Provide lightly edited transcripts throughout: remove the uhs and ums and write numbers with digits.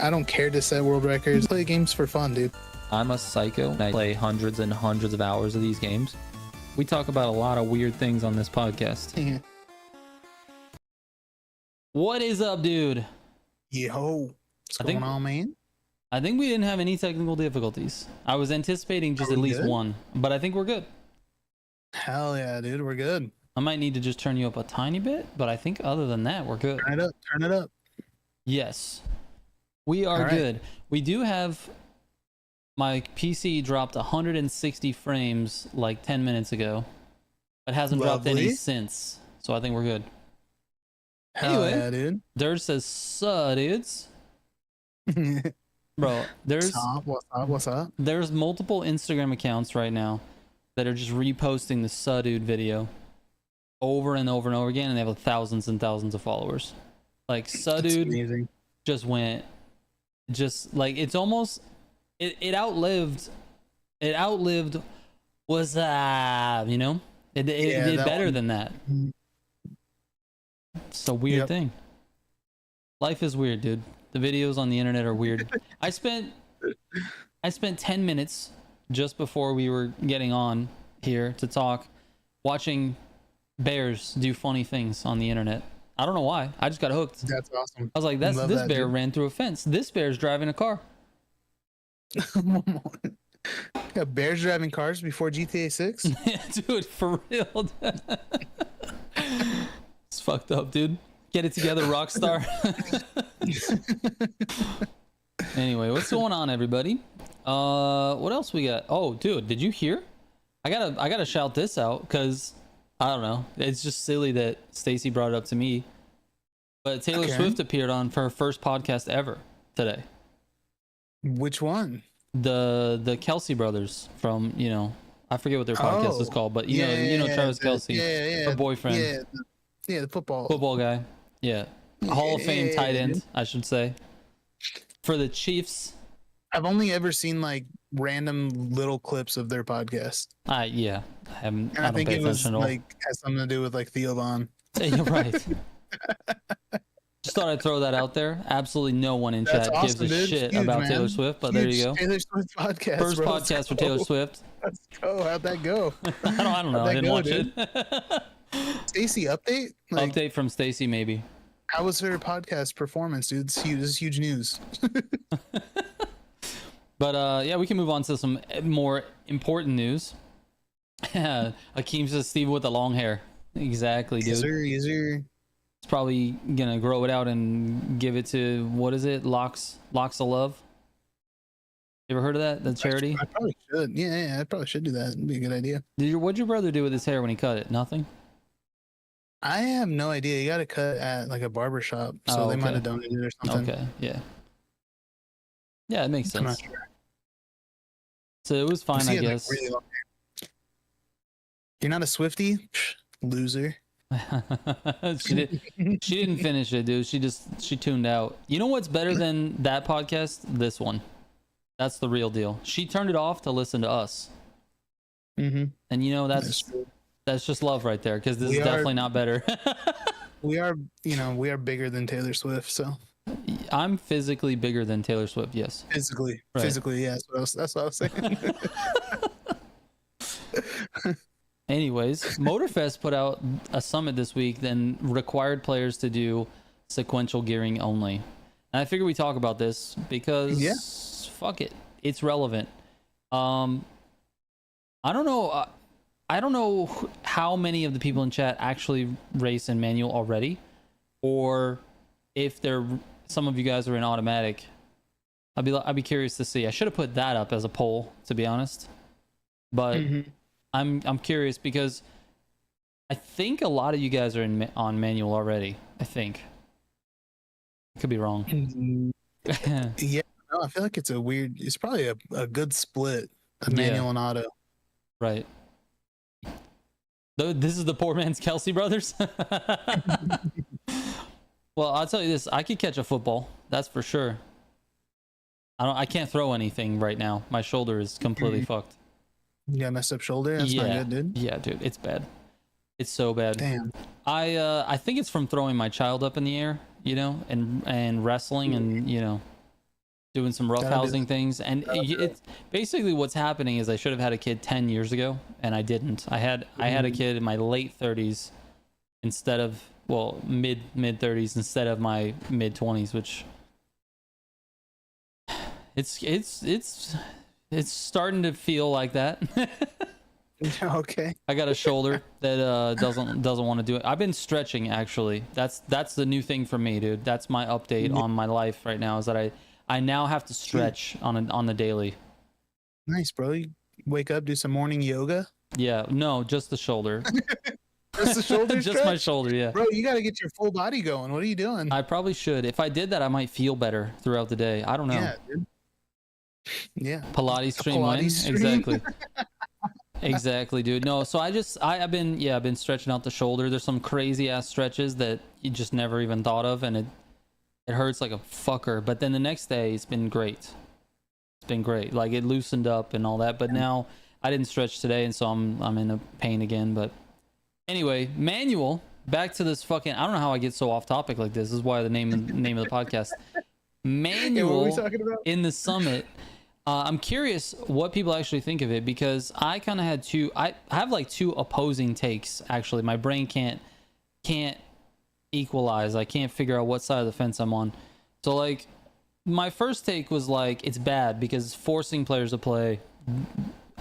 I don't care to set world records. Play games for fun, dude. I'm a psycho. I play hundreds and hundreds of hours of these games. We talk about a lot of weird things on this podcast. Yeah. What is up, dude? Yo, what's going on, man? I think we didn't have any technical difficulties. I was anticipating just at least one, but I think we're good. Hell yeah, dude, we're good. I might need to just turn you up a tiny bit, but I think other than that, we're good. Turn it up, turn it up. Yes, we are good. We do have... My PC dropped 160 frames like 10 minutes ago. It hasn't dropped any since, so I think we're good. Hell yeah, dude. Dirge says, "Suh, dudes." Bro, what's up? There's multiple Instagram accounts right now that are just reposting the "Suh, dude" video over and over and over again, and they have thousands and thousands of followers. Like, "Suh, dude" just went, just like, it's almost... It outlived what's up, you know? It did better than that. It's a weird thing. Life is weird, dude. The videos on the internet are weird. I spent 10 minutes just before we were getting on here to talk watching bears do funny things on the internet. I don't know why. I just got hooked. That's awesome. I was like, this bear ran through a fence. This bear's driving a car. Got bears driving cars before GTA 6? Yeah, dude, for real. It's fucked up, dude. Get it together, Rockstar. Anyway, what's going on, everybody? What else we got? Oh, dude, did you hear? I gotta shout this out because I don't know. It's just silly that Stacy brought it up to me. But Taylor Swift appeared on for her first podcast ever today. Which one? The Kelsey brothers from, you know, I forget what their podcast is called, but you know Travis Kelsey, her boyfriend. Yeah, the football guy. Yeah. Hall of Fame tight end, I should say. For the Chiefs. I've only ever seen like random little clips of their podcast. Yeah. I think it was like has something to do with like Theo Von. Yeah, you're right. Just thought I'd throw that out there. Absolutely no one in chat gives a shit about Taylor Swift, but there you go. Taylor Swift podcast. First podcast for Taylor Swift. Let's go. How'd that go? I don't know. I didn't watch it. Stacy update? Like, update from Stacy, maybe. How was her podcast performance, dude? This is huge news. But yeah, we can move on to some more important news. Akeem says Steve with the long hair. Exactly, dude. Yes, sir. It's probably gonna grow it out and give it to, what is it? Locks of Love. You ever heard of that? The charity? I probably should. Yeah, I probably should do that. It'd be a good idea. What'd your brother do with his hair when he cut it? Nothing? I have no idea. You got to cut at like a barber shop, so they might have donated it or something. Okay, yeah. Yeah, it makes sense. I'm not sure. So it was fine, I guess. Like, really long hair. You're not a Swiftie? Psh, loser. she didn't finish it, dude. She tuned out. You know what's better than that podcast? This one. That's the real deal. She turned it off to listen to us. And you know that's just love right there, because this is definitely not better. we are bigger than Taylor Swift, so I'm physically bigger than Taylor Swift. Yes, physically, yeah. That's what I was saying. Anyways, Motorfest put out a summit this week, then required players to do sequential gearing only. And I figure we talk about this because fuck it, it's relevant. I don't know how many of the people in chat actually race in manual already, or if some of you guys are in automatic. I'd be curious to see. I should have put that up as a poll, to be honest, but. I'm curious because I think a lot of you guys are on manual already. I think. I could be wrong. Yeah, no, I feel like it's probably a good split of manual and auto. Right. This is the poor man's Kelsey brothers. Well, I'll tell you this: I could catch a football. That's for sure. I can't throw anything right now. My shoulder is completely fucked. You got a messed up shoulder? That's not good, dude. Yeah, dude, it's bad. It's so bad. Damn. I think it's from throwing my child up in the air, you know, and wrestling, and you know, doing some roughhousing things, and it's basically what's happening is I should have had a kid 10 years ago, and I didn't. I had a kid in my late 30s instead of mid 30s instead of my mid 20s, which it's starting to feel like that. Okay. I got a shoulder that doesn't want to do it. I've been stretching, actually. That's the new thing for me, dude. That's my update on my life right now, is that I now have to stretch on the daily. Nice, bro. You wake up, do some morning yoga? Yeah, no, just the shoulder. Just the shoulder Just stretch? my shoulder, yeah. Bro, you got to get your full body going. What are you doing? I probably should. If I did that, I might feel better throughout the day. I don't know. Yeah, dude. Yeah. Pilates stream, Pilates stream. Exactly. Exactly, dude. No, so I've been stretching out the shoulder. There's some crazy ass stretches that you just never even thought of, and it hurts like a fucker. But then the next day, it's been great. It's been great. Like, it loosened up and all that. But now I didn't stretch today, and so I'm in a pain again. But anyway, manual. Back to this fucking. I don't know how I get so off topic like this. This is why the name of the podcast. Manual in the summit. I'm curious what people actually think of it, because I kind of had I have like two opposing takes, actually. My brain can't equalize. I can't figure out what side of the fence I'm on. So like, my first take was like, it's bad because it's forcing players to play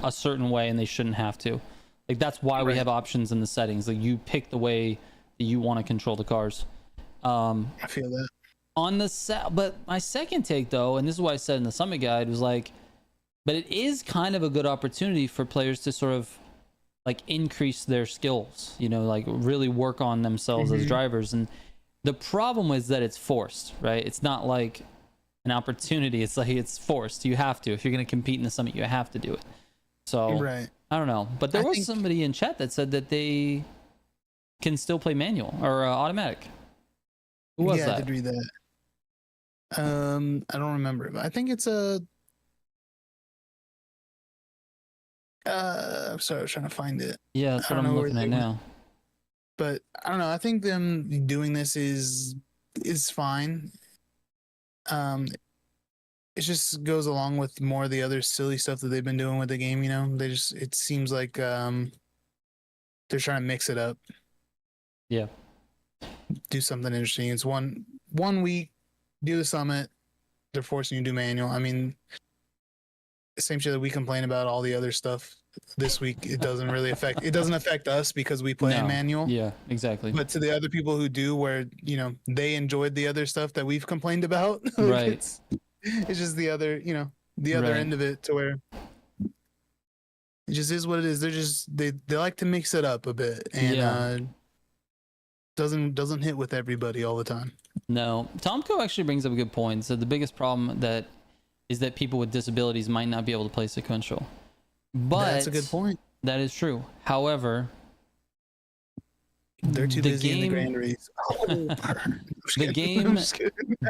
a certain way and they shouldn't have to. Like, that's why we have options in the settings. Like, you pick the way that you want to control the cars. I feel that. But my second take, though, and this is what I said in the summit guide, was like, but it is kind of a good opportunity for players to sort of like increase their skills, you know, like really work on themselves as drivers. And the problem is that it's forced, right? It's not like an opportunity. It's like, it's forced. You have to. If you're going to compete in the summit, you have to do it. So right. I don't know. But there was somebody in chat that said that they can still play manual or automatic. Who was that? I did read that. I don't remember, but I think it's a. I'm sorry, I was trying to find it. Yeah, that's what I'm looking at now. But I don't know. I think them doing this is fine. It just goes along with more of the other silly stuff that they've been doing with the game. You know, it seems like they're trying to mix it up. Yeah. Do something interesting. It's one week. Do the summit. They're forcing you to do manual. I mean, same shit that we complain about all the other stuff this week. It doesn't really affect us because we play in manual. Yeah, exactly. But to the other people who do, where, you know, they enjoyed the other stuff that we've complained about. Right. It's just the other, you know, the other end of it, to where it just is what it is. They're just they like to mix it up a bit, and doesn't hit with everybody all the time. No, Tomko actually brings up a good point. So the biggest problem is that people with disabilities might not be able to play sequential. But that's a good point. That is true. However, they're too busy in the Grand Race. The game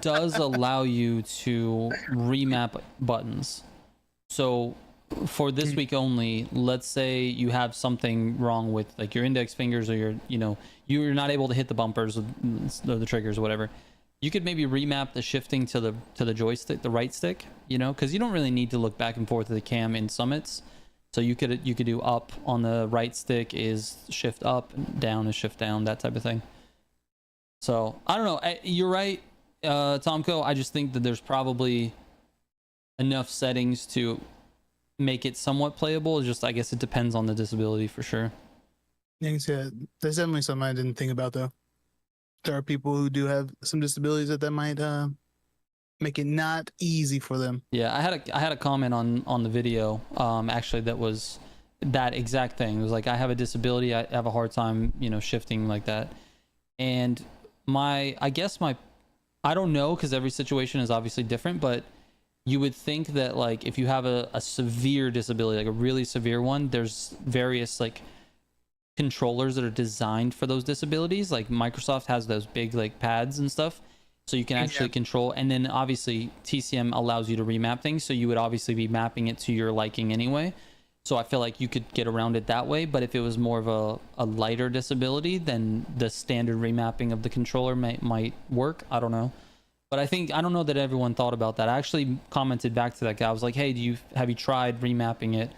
does allow you to remap buttons. So for this week only, let's say you have something wrong with like your index fingers, or you're not able to hit the bumpers or the triggers or whatever. You could maybe remap the shifting to the joystick, the right stick, because you don't really need to look back and forth to the cam in summits. So you could do up on the right stick is shift up, down is shift down, that type of thing. So I don't know. You're right, Tomko. I just think that there's probably enough settings to make it somewhat playable. Just, I guess it depends on the disability for sure. Yeah, there's definitely something I didn't think about though. There are people who do have some disabilities that might make it not easy for them. Yeah, I had a comment on the video actually that was that exact thing. It was like, I have a disability, I have a hard time shifting like that. And I don't know, because every situation is obviously different, but you would think that like if you have a severe disability, like a really severe one, there's various like controllers that are designed for those disabilities. Like Microsoft has those big like pads and stuff, so you can actually control. And then obviously TCM allows you to remap things, so you would obviously be mapping it to your liking anyway. So I feel like you could get around it that way. But if it was more of a lighter disability, then the standard remapping of the controller might work. I don't know. But I don't know that everyone thought about that. I actually commented back to that guy. I was like, hey, have you tried remapping it?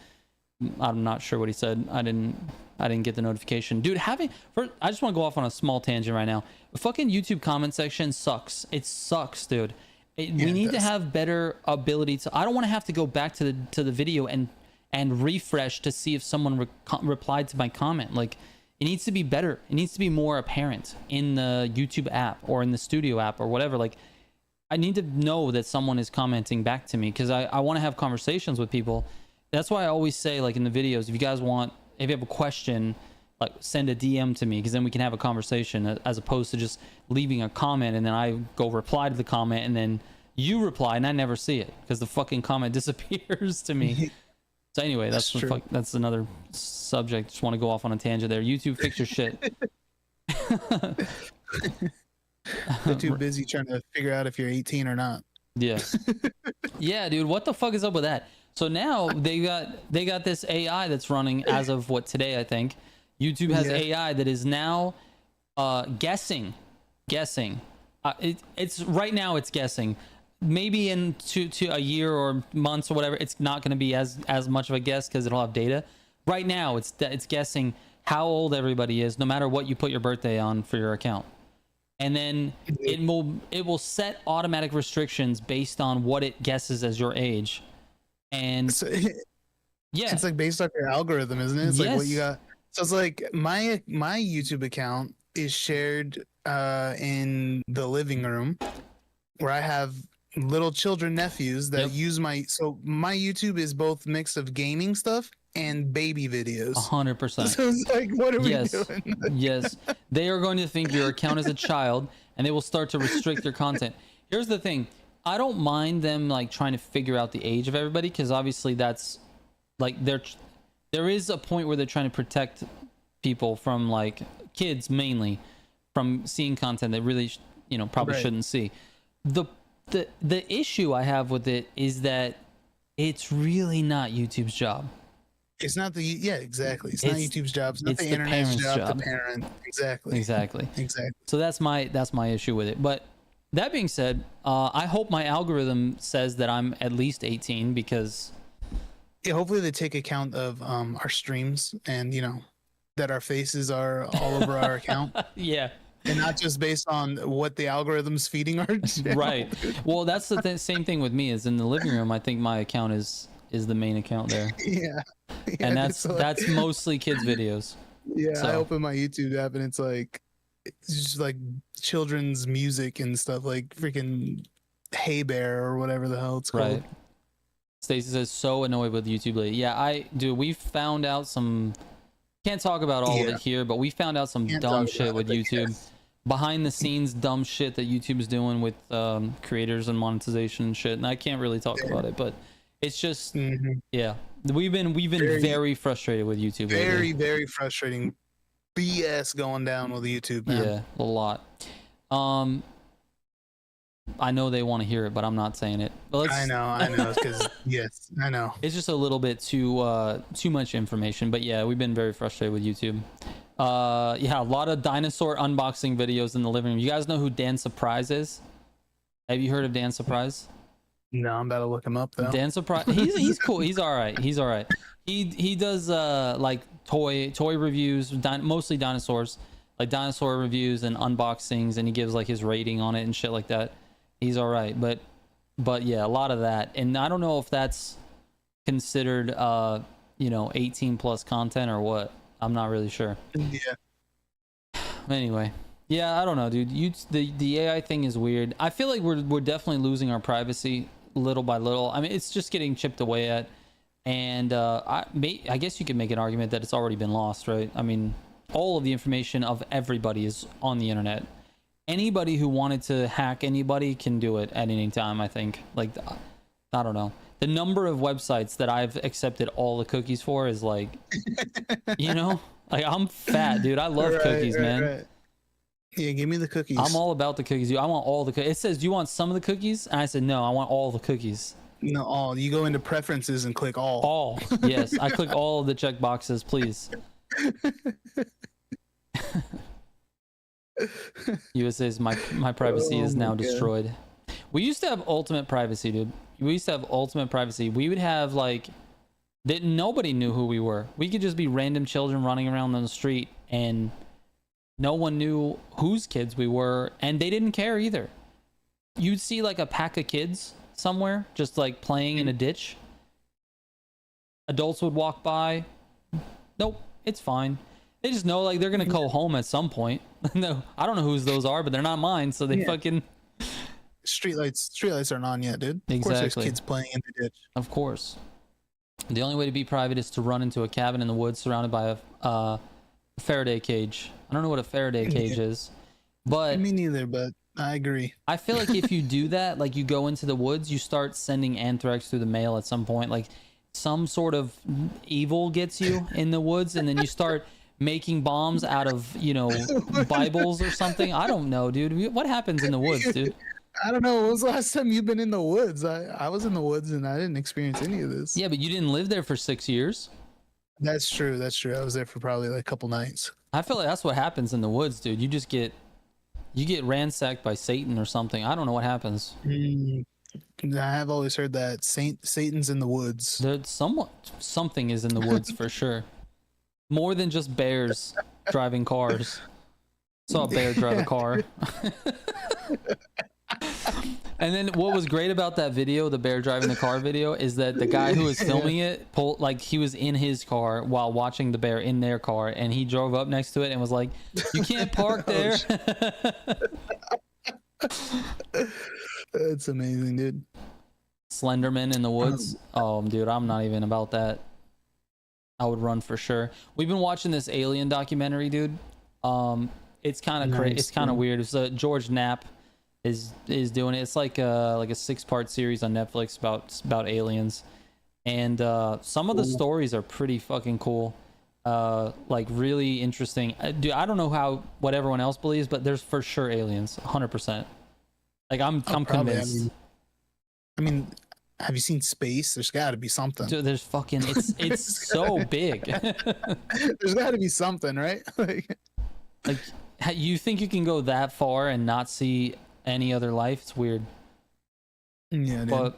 I'm not sure what he said. I didn't get the notification. Dude, I just want to go off on a small tangent right now. The fucking YouTube comment section sucks. It sucks, dude. We need to have better ability to. I don't want to have to go back to the video and refresh to see if someone replied to my comment. Like, it needs to be better. It needs to be more apparent in the YouTube app or in the Studio app or whatever. Like, I need to know that someone is commenting back to me, because I want to have conversations with people. That's why I always say, like, in the videos, if you have a question, like, send a DM to me, because then we can have a conversation, as opposed to just leaving a comment and then I go reply to the comment and then you reply and I never see it because the fucking comment disappears to me. So anyway, that's another subject. Just want to go off on a tangent there. YouTube, fix your shit. They're too busy trying to figure out if you're 18 or not. Yeah. Yeah, dude, what the fuck is up with that? So now they got this AI that's running as of today, I think. YouTube has AI that is now guessing. It's right now it's guessing. Maybe in to a year or months or whatever, it's not going to be as much of a guess because it'll have data. Right now it's guessing how old everybody is, no matter what you put your birthday on for your account. And then it will set automatic restrictions based on what it guesses as your age. And it's like based off your algorithm, isn't it? It's like what you got. So it's like my YouTube account is shared in the living room, where I have little children, nephews that use my YouTube is both mix of gaming stuff and baby videos. 100%. So it's like, what are we doing? Yes, they are going to think your account is a child, and they will start to restrict your content. Here's the thing: I don't mind them like trying to figure out the age of everybody, because obviously that's like there is a point where they're trying to protect people from, like, kids mainly, from seeing content they really probably shouldn't see. The issue I have with it is that it's really not YouTube's job. It's not exactly. It's not YouTube's job. It's not the internet's job. The parent. Exactly. So that's my issue with it. But that being said, I hope my algorithm says that I'm at least 18, because hopefully they take account of our streams, and that our faces are all over our account. Yeah. And not just based on what the algorithm's feeding our channel. Right. Well, that's the same thing with me. Is in the living room, I think my account is the main account there. Yeah. And that's mostly kids videos. Yeah. So I open my YouTube app and it's just like children's music and stuff, like freaking Hey Bear or whatever the hell it's called. Right. Stacy says, so annoyed with YouTube lately. Yeah, we found out some. Can't talk about all of it here, but we found out some dumb shit with YouTube. Behind the scenes dumb shit that YouTube is doing with creators and monetization and shit, and I can't really talk about it, but it's just we've been very frustrated with YouTube lately. Very frustrating BS going down with YouTube, man. Yeah, a lot. I know they want to hear it, but I'm not saying it. But I know, because yes, I know. It's just a little bit too much information, but yeah, we've been very frustrated with YouTube. Yeah, a lot of dinosaur unboxing videos in the living room. You guys know who Dan Surprise is? Have you heard of Dan Surprise? No, I'm about to look him up though. Dan Surprise, he's cool. He's all right. He does like toy reviews, mostly dinosaurs, like dinosaur reviews and unboxings, and he gives like his rating on it and shit like that. He's all right, but yeah, a lot of that, and I don't know if that's considered 18 plus content or what. I'm not really sure. Yeah. Anyway, yeah, I don't know, dude. The AI thing is weird. I feel like we're definitely losing our privacy little by little. I mean, it's just getting chipped away at, and I guess you could make an argument that it's already been lost, right? I mean, all of the information of everybody is on the internet. Anybody who wanted to hack anybody can do it at any time, I think. Like, I don't know. The number of websites that I've accepted all the cookies for is like, like, I'm fat, dude. I love cookies, man. Right. Yeah, give me the cookies. I'm all about the cookies. I want all the cookies. It says, do you want some of the cookies? And I said, no, I want all the cookies. No, all. You go into preferences and click all. All. Yes, I click all of the check boxes, please. USA says my privacy is now destroyed. We used to have ultimate privacy, dude. We used to have ultimate privacy. We would have like that nobody knew who we were. We could just be random children running around on the street and no one knew whose kids we were, and they didn't care either. You'd see like a pack of kids somewhere just like playing in a ditch. Adults would walk by. Nope, it's fine. They just know like they're gonna go home at some point. No, I don't know whose those are, but they're not mine, so they fucking Streetlights aren't on yet, dude. Exactly. Of course there's kids playing in the ditch. Of course. The only way to be private is to run into a cabin in the woods surrounded by a Faraday cage. I don't know what a Faraday cage is, but me neither, but I agree. I feel like if you do that, like you go into the woods, you start sending anthrax through the mail at some point. Like some sort of evil gets you in the woods, and then you start making bombs out of, you know, Bibles or something. I don't know, dude. What happens in the woods, dude? I don't know. When was the last time you've been in the woods? I was in the woods and I didn't experience any of this. Yeah, but you didn't live there for 6 years. That's true. That's true. I was there for probably like a couple nights. I feel like that's what happens in the woods, dude. You get ransacked by Satan or something. I don't know what happens. I have always heard that Satan's in the woods. There's something is in the woods for sure. More than just bears driving cars. Saw a bear drive a car. And then what was great about that video, the bear driving the car video, is that the guy who was filming it he was in his car while watching the bear in their car, and he drove up next to it and was like, "You can't park there." That's amazing, dude. Slenderman in the woods. Oh, dude, I'm not even about that. I would run for sure. We've been watching this alien documentary, dude. It's kind of crazy. It's kind of weird. It's George Knapp is doing it. It's like a 6-part series on Netflix about aliens, and some of the stories are pretty fucking cool. Like really interesting. Dude, I don't know what everyone else believes, but there's for sure aliens, 100%. Like I'm convinced. I mean, have you seen space? There's got to be something. Dude, there's fucking it's so big. There's got to be something, right? Like you think you can go that far and not see any other life? It's weird. Yeah, dude. But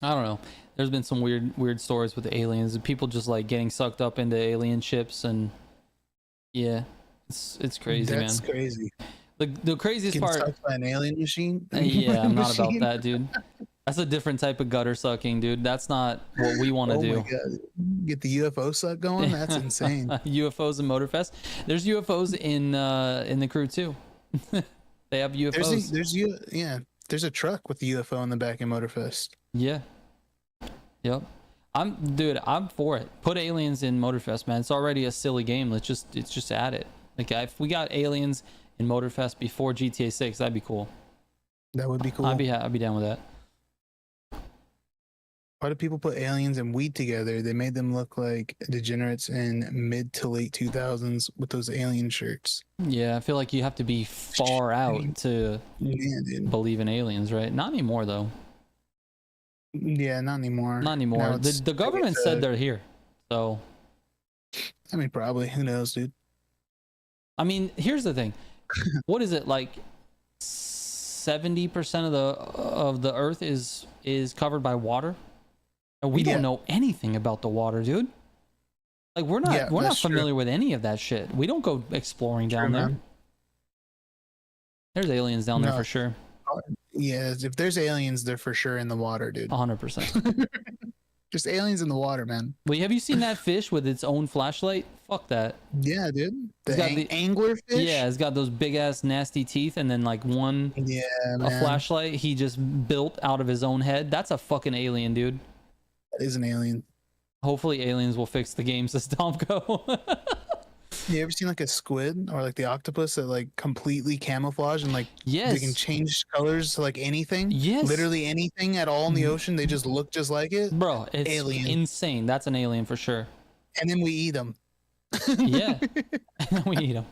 I don't know. There's been some weird stories with the aliens and people just like getting sucked up into alien ships, and yeah, it's crazy, man. That's crazy. The craziest Getting part. sucked by an alien machine. Yeah, I'm not about that, dude. That's a different type of gutter sucking, dude. That's not what we want to do. My God. Get the UFO suck going? That's insane. UFOs in Motorfest. There's UFOs in the crew too. They have UFOs. There's a truck with the UFO in the back in Motorfest. Yeah. Yep. I'm for it. Put aliens in Motorfest, man. It's already a silly game. Let's just add it. Like if we got aliens in Motorfest before GTA 6, that'd be cool. That would be cool. I'd be down with that. Why do people put aliens and weed together? They made them look like degenerates in mid to late 2000s with those alien shirts. Yeah, I feel like you have to be far out to believe in aliens, right? Not anymore, though. Yeah, not anymore. Not anymore. The government said they're here, so. I mean, probably. Who knows, dude? I mean, here's the thing. What is it, like 70% of the Earth is covered by water? And we don't know anything about the water, dude. Like we're not familiar with any of that shit. We don't go exploring down there. There's aliens down there for sure. Yeah, if there's aliens, they're for sure in the water, dude. 100%. Just aliens in the water, man. Well, have you seen that fish with its own flashlight? Fuck that. Yeah, dude. The angler fish? Yeah, it's got those big ass nasty teeth and then like a flashlight he just built out of his own head. That's a fucking alien, dude. That is an alien. Hopefully aliens will fix the game, says Tomko. You ever seen like a squid or like the octopus that like completely camouflage and like they can change colors to like anything? Yes. Literally anything at all in the ocean. They just look just like it. Bro, it's insane. That's an alien for sure. And then we eat them. Yeah. We eat them.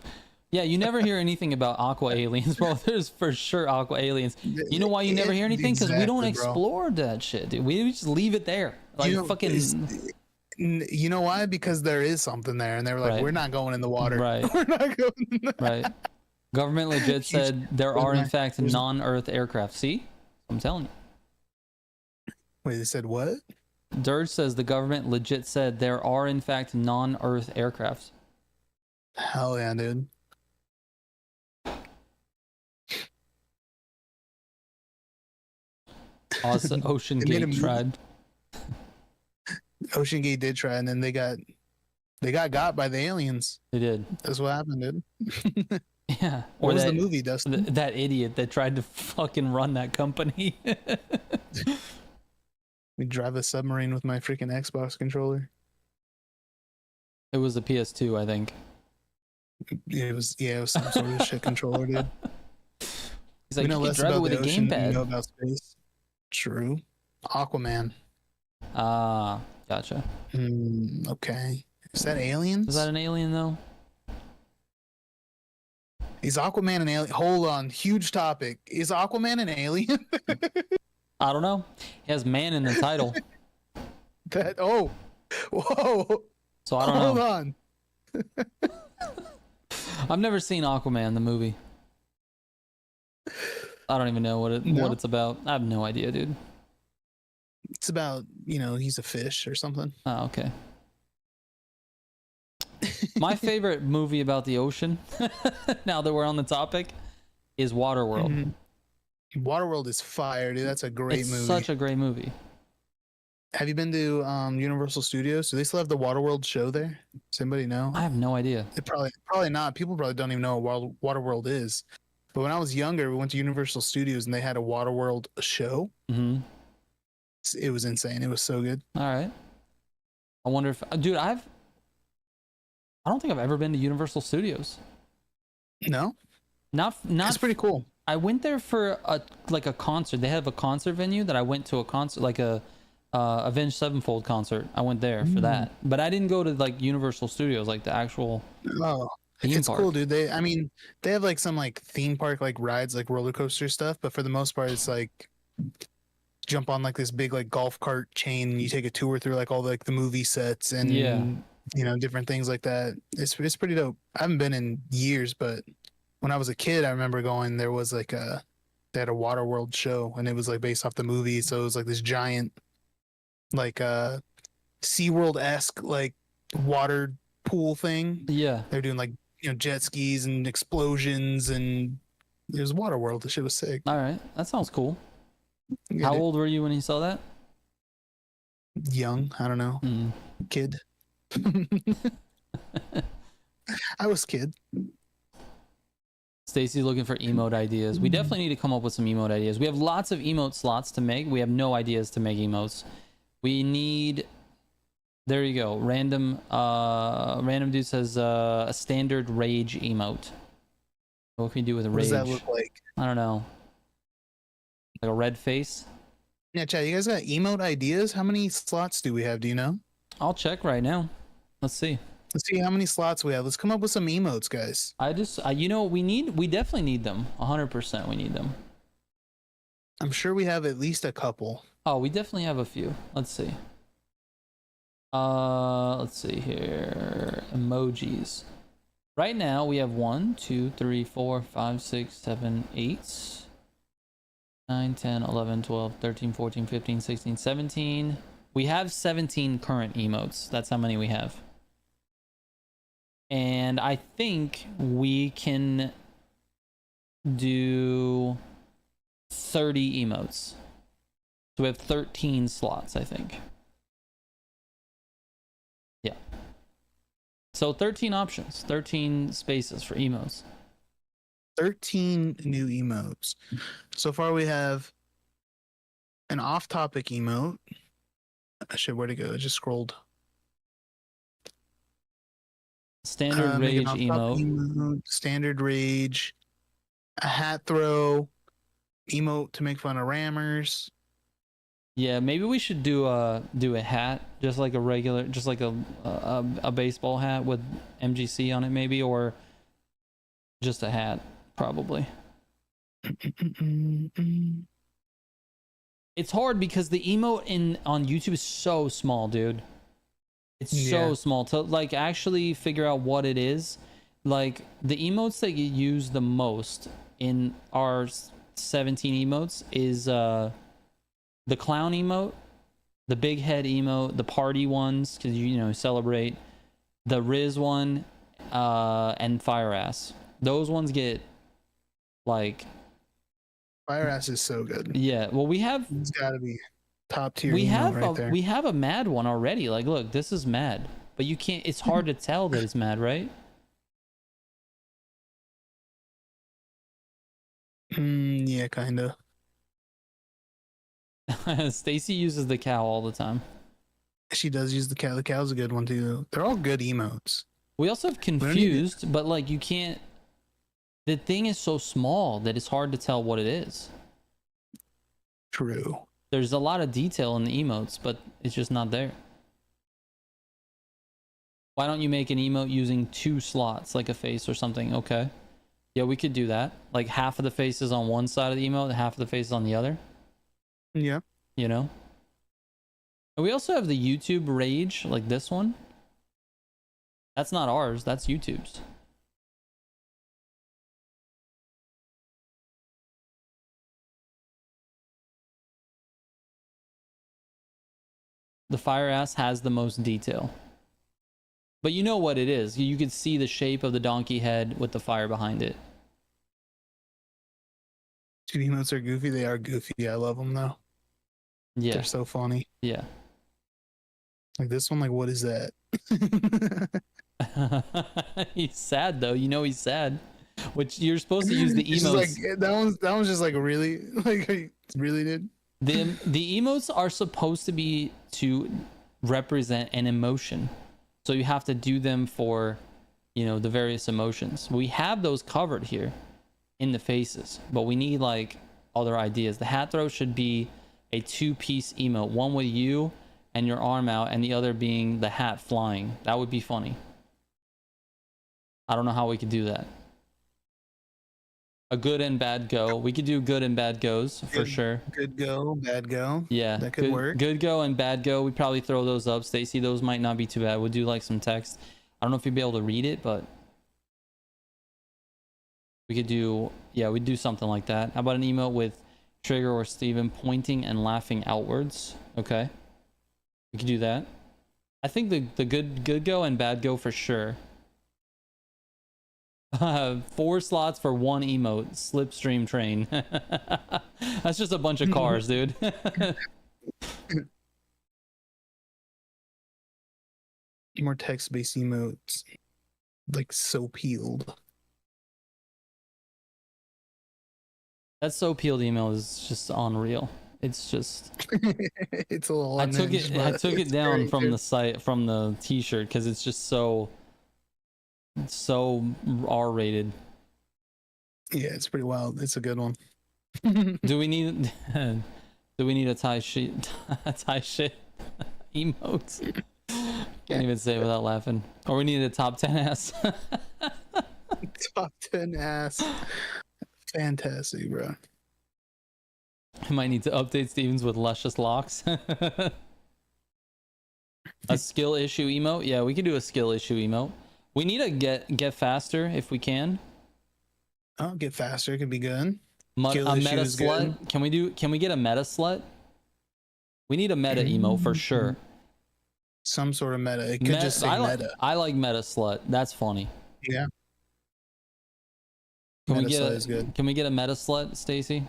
Yeah, you never hear anything about aqua aliens, bro. There's for sure aqua aliens. You know why you never hear anything? Because we don't explore that shit, dude. We just leave it there. Like You know why? Because there is something there, and they were like, "We're not going in the water. Right. We're not going." Right. Government legit said there are in fact non-Earth aircraft. See, I'm telling you. Wait, they said what? Dirge says the government legit said there are in fact non-Earth aircrafts. Hell yeah, dude. Also, Ocean They made a Gate movie. tried. Ocean Gate did try, and then they got got by the aliens. They did. That's what happened, dude. Yeah. What Or was that, the movie, Dustin? that idiot that tried to fucking run that company. We drive a submarine with my freaking Xbox controller. It was the PS2, I think. It was some sort of shit controller, dude. He's like, we know you can less drive it about with the a ocean than gamepad. we know about space. True. Aquaman. Ah, gotcha. Okay. Is that aliens? Is that an alien though? Is Aquaman an alien? Hold on. Huge topic. Is Aquaman an alien? I don't know. He has man in the title, Whoa. so I don't Hold know. on. I've never seen Aquaman the movie. I don't even know what it's about. I have no idea, dude. It's about, he's a fish or something. Oh, okay. My favorite movie about the ocean, now that we're on the topic, is Waterworld. Mm-hmm. Waterworld is fire, dude. That's a great movie. It's such a great movie. Have you been to Universal Studios? Do they still have the Waterworld show there? Does anybody know? I have no idea. It probably not. People probably don't even know what Waterworld is. But when I was younger, we went to Universal Studios and they had a Waterworld show. Mm-hmm. It was insane. It was so good. All right. I wonder if, dude, I don't think I've ever been to Universal Studios. No? Not. It's pretty cool. I went there for a concert. They have a concert venue that I went to a concert, like a Avenged Sevenfold concert. I went there for that, but I didn't go to like Universal Studios, like the actual. Oh, it's cool, dude. They have like some like theme park like rides, like roller coaster stuff, but for the most part, it's like jump on like this big like golf cart chain. And you take a tour through like all like the movie sets and different things like that. It's pretty dope. I haven't been in years, but when I was a kid, I remember going. There was like they had a Waterworld show, and it was like based off the movie, so it was like this giant, like SeaWorld-esque like water pool thing. Yeah, they're doing like jet skis and explosions, and it was Waterworld. The shit was sick. All right, that sounds cool. Yeah, How dude. old were you when you saw that? Young, I don't know, kid. I was kid. Stacy's looking for emote ideas. We definitely need to come up with some emote ideas. We have lots of emote slots to make. We have no ideas to make emotes. We need. There you go. Random dude says a standard rage emote. What can we do with a rage? What does that look like? I don't know. Like a red face. Yeah, Chad, you guys got emote ideas? How many slots do we have? Do you know? I'll check right now. Let's see. Let's see how many slots we have. Let's come up with some emotes, guys. We definitely need them. 100% we need them. I'm sure we have at least a couple. Oh, we definitely have a few. Let's see. Let's see here. Emojis. Right now we have 1, 2, 3, 4, 5, 6, 7, 8, 9, 10, 11, 12, 13, 14, 15, 16, 17. We have 17 current emotes. That's how many we have. And I think we can do 30 emotes. So we have 13 slots, I think. Yeah. So 13 options, 13 spaces for emotes. 13 new emotes. So far we have an off-topic emote. Where'd it go? I just scrolled. Standard rage emote. Standard rage. A hat throw. Emote to make fun of rammers. Yeah, maybe we should do a hat, just like a regular, just like a baseball hat with MGC on it, maybe, or just a hat, probably. It's hard because the emote on YouTube is so small, dude. It's so small to like actually figure out what it is. Like the emotes that get used the most in our 17 emotes is the clown emote, the big head emote, the party ones because you celebrate, the Riz one, and fire ass. Those ones get like Fire ass is so good. Yeah, well It's got to be top tier emote right there. we have a mad one already. Like, look, this is mad, but you can't. It's hard to tell that it's mad, right? Yeah, kind of. Stacy uses the cow all the time. She does use the cow. The cow's a good one too. They're all good emotes. We also have confused, but like you can't. The thing is so small that it's hard to tell what it is. True. There's a lot of detail in the emotes, but it's just not there. Why don't you make an emote using 2 slots, like a face or something? Okay. Yeah, we could do that. Like half of the face is on one side of the emote, half of the face is on the other. Yeah. You know? And we also have the YouTube rage, like this one. That's not ours, that's YouTube's. The fire ass has the most detail. But you know what it is. You can see the shape of the donkey head with the fire behind it. Two emotes are goofy. They are goofy. I love them though. Yeah. They're so funny. Yeah. Like this one, like what is that? He's sad though. You know he's sad. Which you're supposed to use the emotes. Like, that one's just like really like really dude. The emotes are supposed to be to represent an emotion. So you have to do them for, the various emotions. We have those covered here in the faces, but we need like other ideas. The hat throw should be a 2-piece emote, one with you and your arm out and the other being the hat flying. That would be funny. I don't know how we could do that. A good and bad go. We could do good and bad goes for sure. Good go, bad go. Yeah, that could work. Good go and bad go. We probably throw those up, Stacy. Those might not be too bad. We'll do like some text. I don't know if you'd be able to read it, but we could do. Yeah, we'd do something like that. How about an emote with Trigger or Steven pointing and laughing outwards? Okay, we could do that. I think the good go and bad go for sure. 4 slots for 1 emote. Slipstream train. That's just a bunch of cars, dude. More text-based emotes. Like so peeled. That so peeled email is just unreal. It's just it's a little I took it down great, from dude. the site, from the t-shirt, because it's just so R-rated. Yeah, it's pretty wild. It's a good one. Do we need a tie shit emotes? Can't even say it without laughing. Or we need a top 10 ass. Top 10 ass. Fantastic, bro. I might need to update Stevens with luscious locks. A skill issue emote? Yeah, we could do a skill issue emote. We need a get faster if we can. Oh, get faster could be good. A meta slut. Good. Can we get a meta slut? We need a meta emote for sure. Some sort of meta. It could just say meta. I like meta slut. That's funny. Yeah. Can meta we get slut is good. Can we get a meta slut, Stacy?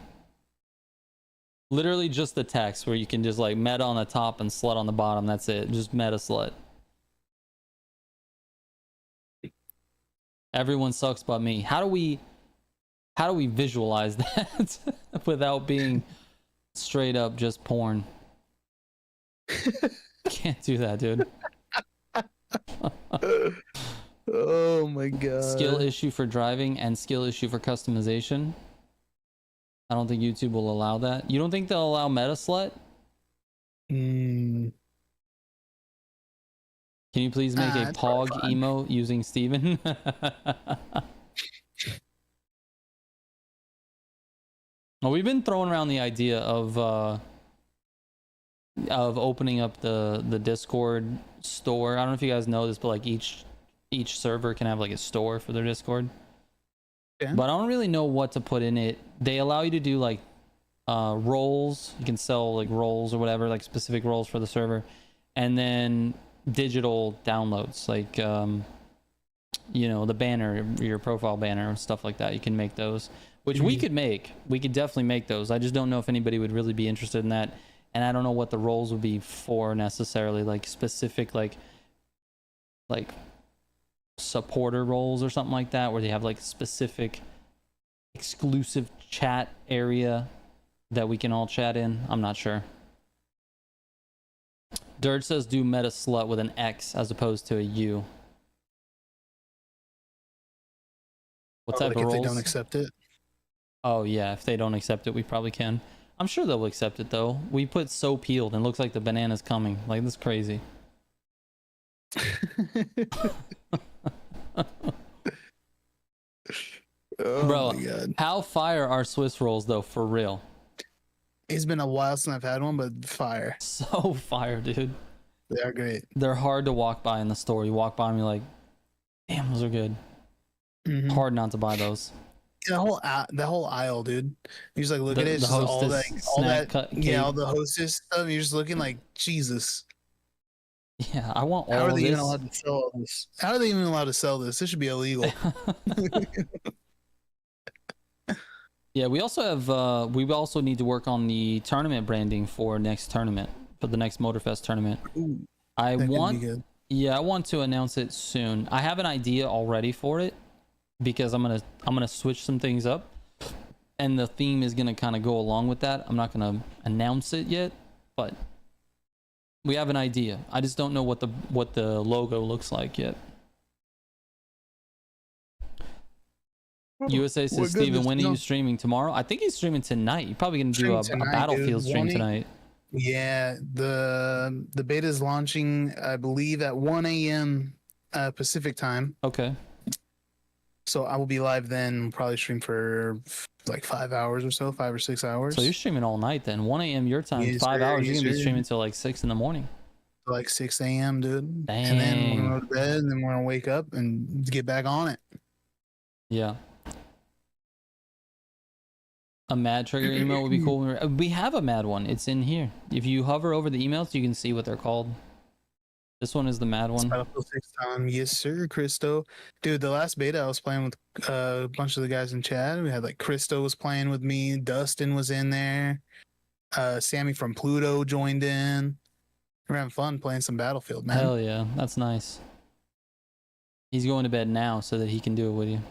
Literally just the text where you can just like meta on the top and slut on the bottom. That's it. Just meta slut. Everyone sucks but me. How do we visualize that without being straight up just porn? Can't do that, dude. Oh my god. Skill issue for driving and skill issue for customization. I don't think YouTube will allow that. You don't think they'll allow meta slut? Mm. Can you please make a pog emote using Steven? Well, we've been throwing around the idea of opening up the Discord store. I don't know if you guys know this, but like each server can have like a store for their Discord. Yeah. but I don't really know what to put in it. They allow you to do like roles. You can sell like roles or whatever, like specific roles for the server, and then digital downloads, like you know, the banner, your profile banner and stuff like that. You can make those, which we could make. We could definitely make those. I just don't know if anybody would really be interested in that, and I don't know what the roles would be for necessarily, like specific like supporter roles or something like that, where they have like specific exclusive chat area that we can all chat in. I'm not sure. Dirge says do meta slut with an X as opposed to a U. What type like of if roles? they don't accept it. Oh yeah, if they don't accept it, we probably can. I'm sure they'll accept it though. We put so peeled and it looks like the banana's coming. Like, this is crazy. Oh Bro, my god. how fire are Swiss rolls though, for real? It's been a while since I've had one, but fire. So fire, dude. They are great. They're hard to walk by in the store. You walk by them, you're like, damn, those are good. Hard not to buy those. The whole aisle, dude. You just like look at it. It's The just all that, Hostess all snack that, cake. yeah, all the hostess stuff. You're just looking like Jesus. Yeah, I want all How are of they this. even allowed to sell all this? How are they even allowed to sell this? This should be illegal. Yeah, we also have we also need to work on the tournament branding for next tournament, for the next Motorfest tournament. Ooh, I that could be want good. Yeah, I want to announce it soon. I have an idea already for it because I'm gonna switch some things up, and the theme is gonna kind of go along with that. I'm not gonna announce it yet, but we have an idea. I just don't know what the logo looks like yet. USA says, Steven, when are you streaming? Tomorrow? I think he's streaming tonight. You're probably gonna do a Battlefield stream tonight. Yeah, the beta is launching, I believe, at 1 a.m. Pacific time. Okay. So I will be live then. Probably stream for like 5 hours or so, 5 or 6 hours. So you're streaming all night then. 1 a.m. your time, Yes, 5 sir, hours. You're yes, gonna be sir. streaming till like 6 in the morning. Like 6 a.m., dude. Dang. And then we're gonna go to bed, and then we're gonna wake up and get back on it. Yeah. A mad trigger email would be cool. We have a mad one. It's in here. If you hover over the emails, you can see what they're called. This one is the mad one. Battlefield 6 time. Yes, sir, Christo. Dude, the last beta I was playing with a bunch of the guys in chat. We had like Christo was playing with me. Dustin was in there. Sammy from Pluto joined in. We're having fun playing some Battlefield, man. Hell yeah. That's nice. He's going to bed now so that he can do it with you.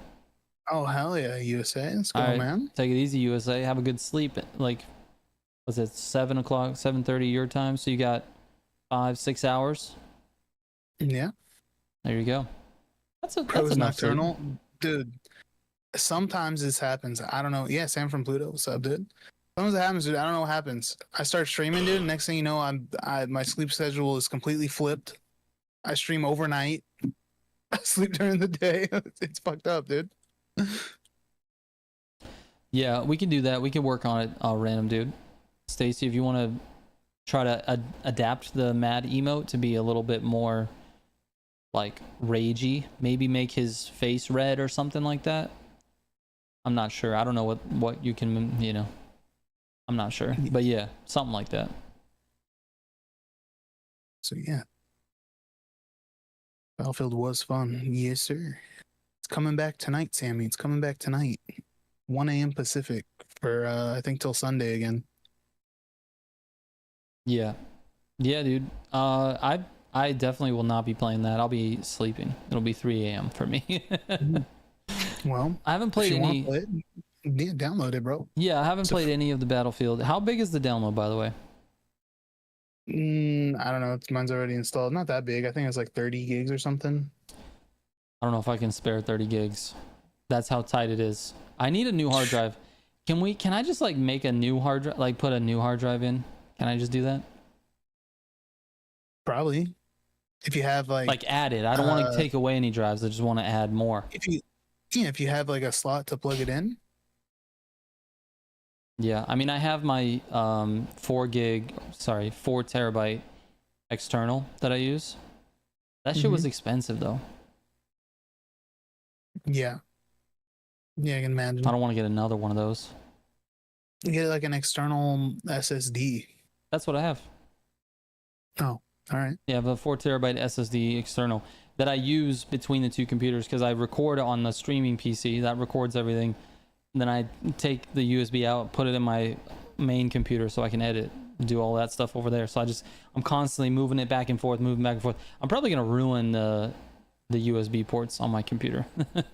Oh, hell yeah, USA. Let's go, All right, man. take it easy, USA. Have a good sleep. Like, was it 7 o'clock, 7:30 your time? So you got 5-6 hours. Yeah. There you go. That's Pros enough sleep. Nocturnal. Dude, sometimes this happens. I don't know. Yeah, Sam from Pluto. What's up, dude? Sometimes it happens, dude. I don't know what happens. I start streaming, dude. Next thing you know, my sleep schedule is completely flipped. I stream overnight. I sleep during the day. It's fucked up, dude. Yeah, we can do that. We can work on it, random dude. Stacy, if you want to try to adapt the mad emote to be a little bit more like ragey, maybe make his face red or something like that. I'm not sure. I don't know what you can, you know. I'm not sure. But yeah, something like that. So yeah. Battlefield was fun. Yes, sir. It's coming back tonight, Sammy. It's coming back tonight. 1 a.m. Pacific for I think till Sunday again. Yeah. Yeah, dude. I definitely will not be playing that. I'll be sleeping. It'll be 3 a.m. for me. Well, I haven't played any. Play it, yeah, download it, bro. Yeah, I haven't played any of the Battlefield. How big is the download, by the way? I don't know. Mine's already installed. Not that big. I think it's like 30 gigs or something. I don't know if I can spare 30 gigs. That's how tight it is. I need a new hard drive. Can I just like make a new hard drive, like put a new hard drive in? Can I just do that? Probably. If you have like add it. I don't want to take away any drives. I just want to add more. If you have like a slot to plug it in. Yeah, I mean, I have my 4 terabyte external that I use. That shit was expensive though. Yeah. Yeah, I can I imagine. don't want to get another one of those. You get like an external SSD. That's what I have. Oh, all right. Yeah, I have a 4 terabyte SSD external that I use between the two computers because I record on the streaming PC that records everything. And then I take the USB out, put it in my main computer so I can edit, do all that stuff over there. So I'm constantly moving it back and forth, moving back and forth. I'm probably gonna ruin the USB ports on my computer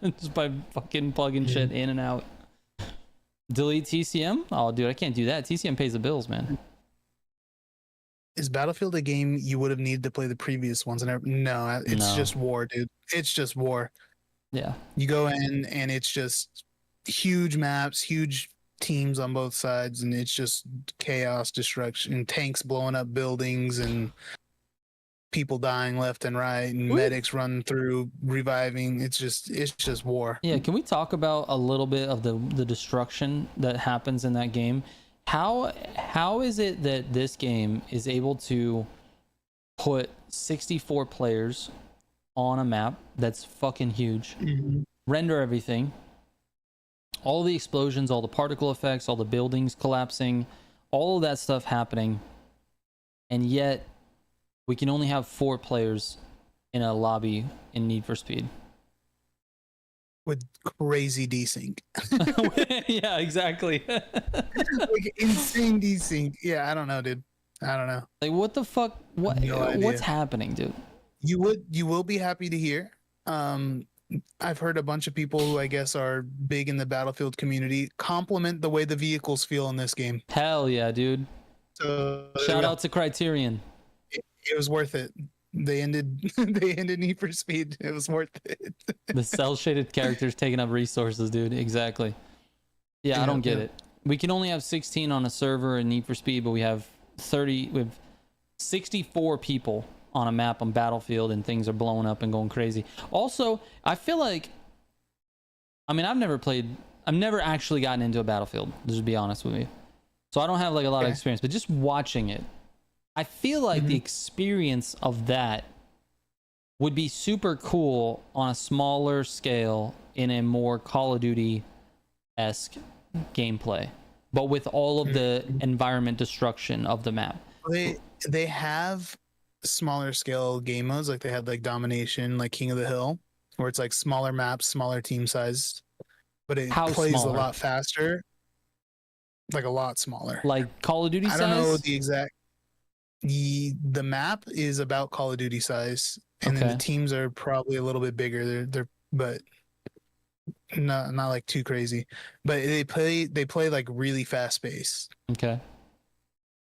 just by fucking plugging shit in and out. Delete TCM? Oh, dude, I can't do that. TCM pays the bills, man. Is Battlefield a game you would have needed to play the previous ones? And no, it's No. just war, dude. It's just war. Yeah. You go in and it's just huge maps, huge teams on both sides, and it's just chaos, destruction, tanks blowing up buildings, and people dying left and right, and medics running through, reviving. It's just war. Yeah, can we talk about a little bit of the destruction that happens in that game? How is it that this game is able to put 64 players on a map that's fucking huge, render everything, all the explosions, all the particle effects, all the buildings collapsing, all of that stuff happening, and yet we can only have 4 players in a lobby in Need for Speed? With crazy desync. Yeah, exactly. Like insane desync. Yeah, I don't know, dude. I don't know. Like, what the fuck? What? No idea. What's happening, dude? You will be happy to hear. I've heard a bunch of people who I guess are big in the Battlefield community compliment the way the vehicles feel in this game. Hell yeah, dude. So Shout out to Criterion. It was worth it. They ended Need for Speed. It was worth it. The cell shaded characters taking up resources, dude. Exactly. Yeah, I don't get it. We can only have 16 on a server in Need for Speed, but we have 64 people on a map on Battlefield, and things are blowing up and going crazy. Also, I feel like, I mean, I've never actually gotten into a Battlefield, just to be honest with you. So I don't have like a lot of experience, but just watching it, I feel like the experience of that would be super cool on a smaller scale in a more Call of Duty-esque gameplay, but with all of the environment destruction of the map. They have smaller scale game modes, like they had like Domination, like King of the Hill, where it's like smaller maps, smaller team size, but it plays a lot faster, like a lot smaller. Like Call of Duty size? I don't know the exact. The map is about Call of Duty size, and then the teams are probably a little bit bigger. They're but not like too crazy. But they play like really fast pace. Okay.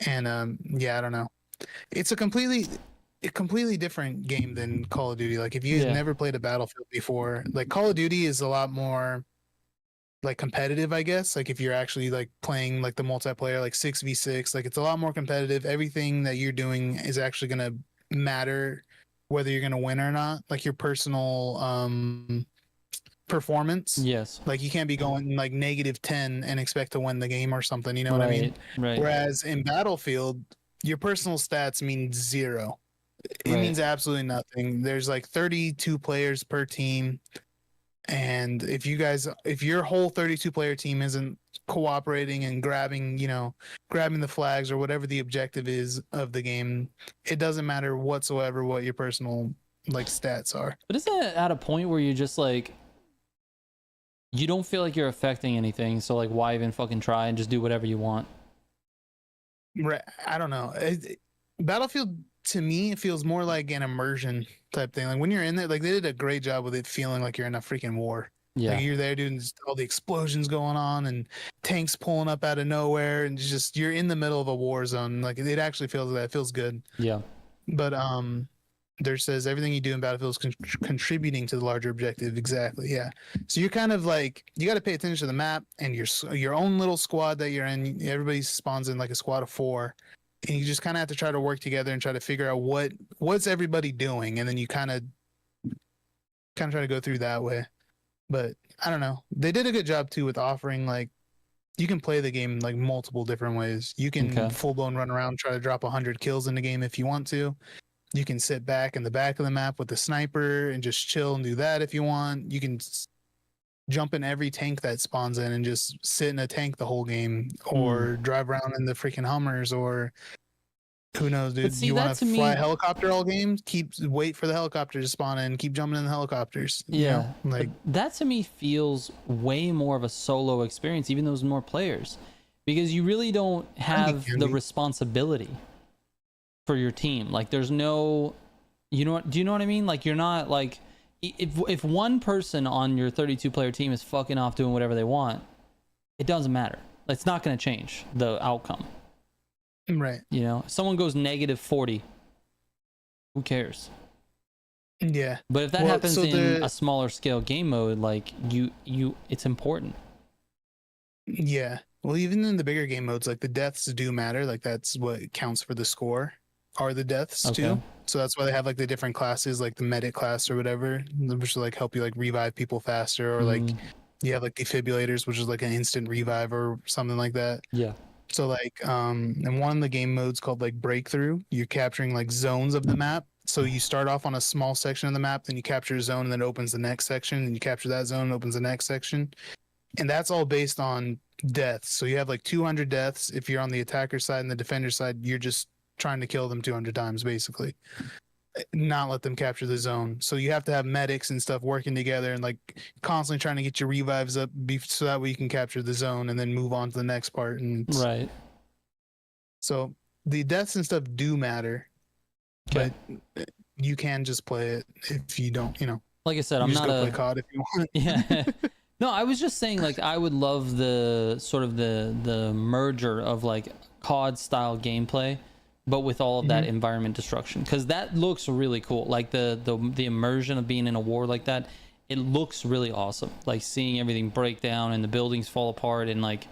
And yeah, I don't know. It's a completely different game than Call of Duty. Like if you've never played a Battlefield before, like Call of Duty is a lot more like competitive, I guess. Like if you're actually like playing like the multiplayer, like 6v6, like it's a lot more competitive. Everything that you're doing is actually gonna matter whether you're gonna win or not. Like your personal performance. Yes. Like you can't be going like -10 and expect to win the game or something. You know what I mean? Right. Whereas in Battlefield, your personal stats mean 0. It means absolutely nothing. There's like 32 players per team. And if your whole 32 player team isn't cooperating and grabbing the flags or whatever the objective is of the game, it doesn't matter whatsoever what your personal like stats are. But isn't it at a point where you just like, you don't feel like you're affecting anything, so like why even fucking try and just do whatever you want? Right. I don't know. Battlefield to me, it feels more like an immersion type thing. Like when you're in there, like they did a great job with it feeling like you're in a freaking war. Yeah. Like you're there doing all the explosions going on and tanks pulling up out of nowhere, and just you're in the middle of a war zone. Like it actually feels that. It feels good. Yeah. But there says everything you do in Battlefield is contributing to the larger objective. Exactly. Yeah. So you're kind of like, you got to pay attention to the map and your own little squad that you're in. Everybody spawns in like a squad of 4. And you just kind of have to try to work together and try to figure out what's everybody doing, and then you kind of try to go through that way. But I don't know. They did a good job too with offering like you can play the game like multiple different ways. You can full blown run around, try to drop 100 kills in the game if you want to. You can sit back in the back of the map with the sniper and just chill and do that if you want. You can jump in every tank that spawns in and just sit in a tank the whole game, or drive around in the freaking Hummers, or who knows, But dude. see, You that want to to fly me, a helicopter all game? Wait for the helicopter to spawn in. Keep jumping in the helicopters. yeah, but Like that to me feels way more of a solo experience, even though there's more players, because you really don't have the candy. responsibility for your team. Like, there's no, you know what? Do you know what I mean? Like, you're not like, if one person on your 32 player team is fucking off doing whatever they want, it doesn't matter. It's not going to change the outcome. right. You know, if someone goes negative 40, who cares? Yeah. But if that Well, happens so in a smaller scale game mode, like it's important. Yeah. Well, even in the bigger game modes, like the deaths do matter. Like that's what counts for the score, are the deaths Okay. too. So that's why they have like the different classes, like the medic class or whatever, which will like help you like revive people faster, or like you have like defibrillators, which is like an instant revive or something like that. Yeah. So like in one of the game modes called like breakthrough, you're capturing like zones of the map. So you start off on a small section of the map, then you capture a zone, and then it opens the next section, and you capture that zone, and opens the next section. And that's all based on deaths. So you have like 200 deaths. If you're on the attacker side and the defender side, you're just trying to kill them 200 times, basically, not let them capture the zone. So you have to have medics and stuff working together and like constantly trying to get your revives up so that way you can capture the zone and then move on to the next part. And Right. so the deaths and stuff do matter, Okay. but you can just play it if you don't, Like I said, you I'm just not go a play COD if you want. yeah. No, I was just saying, like, I would love the sort of the merger of like COD style gameplay, but with all of that environment destruction, because that looks really cool. Like the immersion of being in a war like that, it looks really awesome. Like seeing everything break down and the buildings fall apart, and like,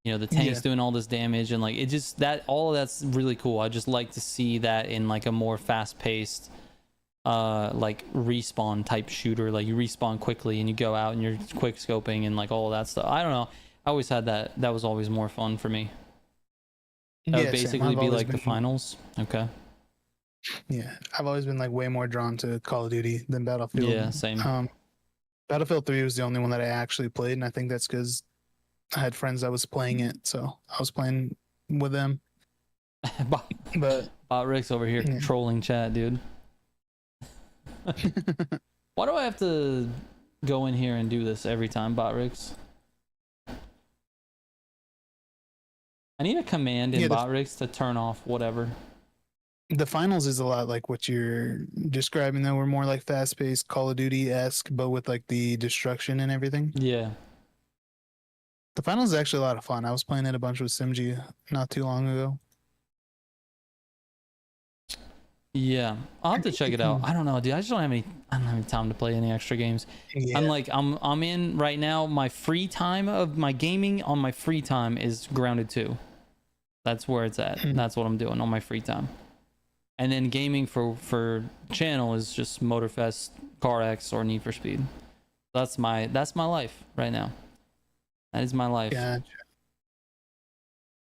you know, the tanks doing all this damage, and like it just, that all of that's really cool. I just like to see that in like a more fast paced like respawn type shooter. Like you respawn quickly and you go out and you're quick scoping and like all of that stuff. I don't know, I always had that was always more fun for me. That would basically be like the finals. Okay. Yeah, I've always been like way more drawn to Call of Duty than Battlefield. Yeah, same. Battlefield 3 was the only one that I actually played, and I think that's because I had friends that was playing it, so I was playing with them. But Bot Rick's over here trolling chat, dude. Why do I have to go in here and do this every time, Bot Ricks? I need a command in Bot Ricks to turn off whatever. The finals is a lot like what you're describing, though. We're more like fast-paced Call of Duty-esque, but with like the destruction and everything. Yeah. The finals is actually a lot of fun. I was playing it a bunch with Simji not too long ago. Yeah, I'll have to check it out. I don't know, dude. I don't have any time to play any extra games. Yeah. I'm in right now. My free time of my gaming on my free time is Grounded 2. That's where it's at. That's what I'm doing on my free time. And then gaming for channel is just Motorfest, CarX, or Need for Speed. That's my life right now. That is my life. Gotcha.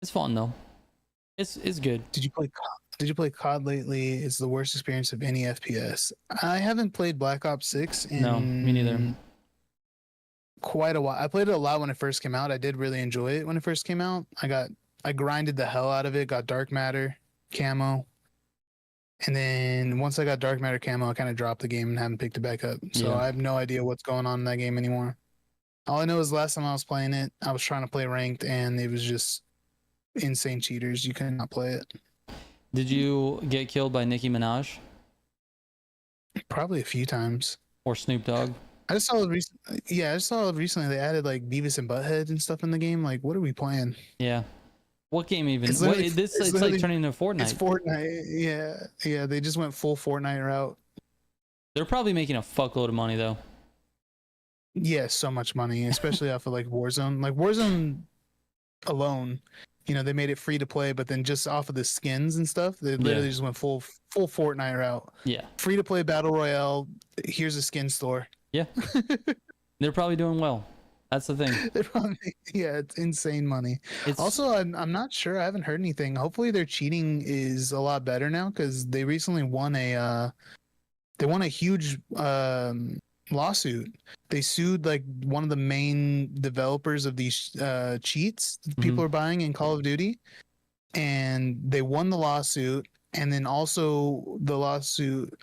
It's fun though. It's good. Did you play COD lately? It's the worst experience of any FPS. I haven't played Black Ops 6 in no, me neither. Quite a while. I played it a lot when it first came out. I did really enjoy it when it first came out. I grinded the hell out of it, got dark matter, camo. And then once I got dark matter camo, I kind of dropped the game and haven't picked it back up. So I have no idea what's going on in that game anymore. All I know is last time I was playing it, I was trying to play ranked and it was just insane cheaters. You could not play it. Did you get killed by Nicki Minaj? Probably a few times. Or Snoop Dogg? I just saw recently they added like Beavis and Butthead and stuff in the game. Like, what are we playing? Yeah. What game even? It's like turning into Fortnite. It's Fortnite. Yeah. They just went full Fortnite route. They're probably making a fuckload of money though. Yeah, so much money, especially off of like Warzone. Like Warzone alone, they made it free to play, but then just off of the skins and stuff, they literally just went full Fortnite route. Yeah. Free to play battle royale. Here's a skin store. Yeah. They're probably doing well. That's the thing. It's insane money. Also, I'm not sure. I haven't heard anything. Hopefully, their cheating is a lot better now because they recently won a huge lawsuit. They sued like one of the main developers of these cheats that people are buying in Call of Duty, and they won the lawsuit. And then also the lawsuit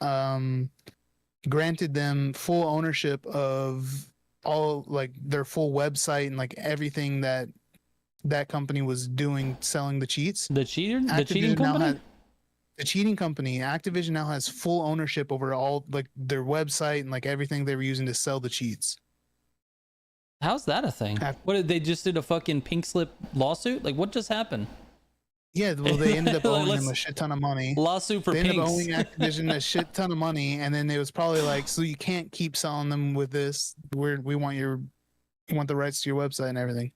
granted them full ownership of all like their full website and like everything that that company was doing selling the cheats. The cheating Activision now company. the cheating company, Activision now has full ownership over all like their website and like everything they were using to sell the cheats. How's that a thing? What did they just did a fucking pink slip lawsuit? Like what just happened? Yeah, well, they ended up owing them a shit ton of money. Lawsuit for they pinks. ended up owing Activision a shit ton of money, and then it was probably like, so you can't keep selling them with this. We want the rights to your website and everything.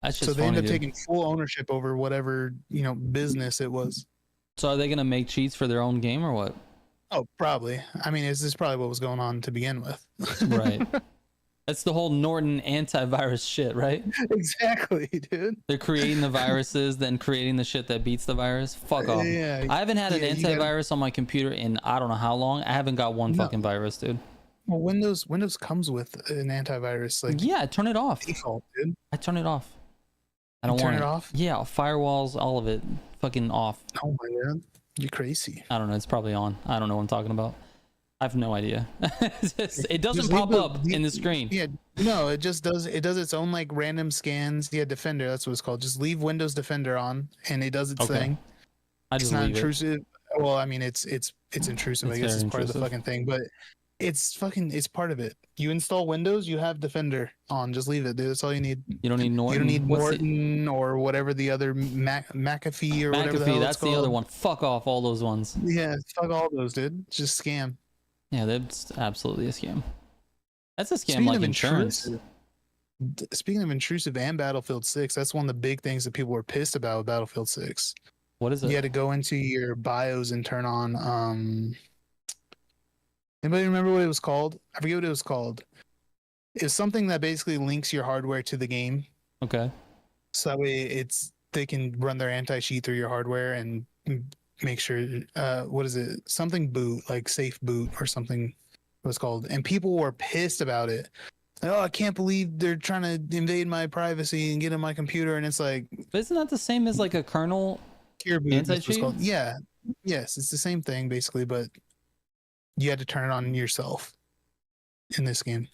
That's just so they funny, ended up dude. taking full ownership over whatever business it was. So are they gonna make cheats for their own game or what? Oh, probably. I mean, this is probably what was going on to begin with. Right. That's the whole Norton antivirus shit, right? Exactly, dude. They're creating the viruses, then creating the shit that beats the virus. Fuck off. Yeah, I haven't had an antivirus on my computer in I don't know how long. I haven't got one fucking virus, dude. Well, Windows comes with an antivirus. Like yeah, turn it off. Default, dude. I turn it off. I don't turn want it off. Yeah, firewalls, all of it, fucking off. Oh my god, you're crazy. I don't know. It's probably on. I don't know what I'm talking about. I have no idea. It doesn't pop up in the screen. Yeah, no, it just does. It does its own like random scans. Yeah, Defender. That's what it's called. Just leave Windows Defender on, and it does its thing. It's not intrusive. Well, I mean, it's intrusive. I guess it's part of the fucking thing, but it's part of it. You install Windows, you have Defender on. Just leave it, dude. That's all you need. You don't need Norton. You don't need Norton or whatever the other McAfee or whatever the hell that's it's called. The other one. Fuck off all those ones. Yeah, fuck all those, dude. It's just scam. Yeah, that's absolutely a scam. That's a scam like insurance. Speaking of intrusive and Battlefield 6, that's one of the big things that people were pissed about with Battlefield 6. What is it? You had to go into your BIOS and turn on anybody remember what it was called? I forget what it was called. It's something that basically links your hardware to the game. Okay. So that way they can run their anti-cheat through your hardware and make sure what is it? Something boot, like safe boot or something it was called. And people were pissed about it. Like, oh, I can't believe they're trying to invade my privacy and get in my computer. And it's like, but isn't that the same as like a kernel anti-cheat? Yeah. Yes, it's the same thing basically, but you had to turn it on yourself in this game.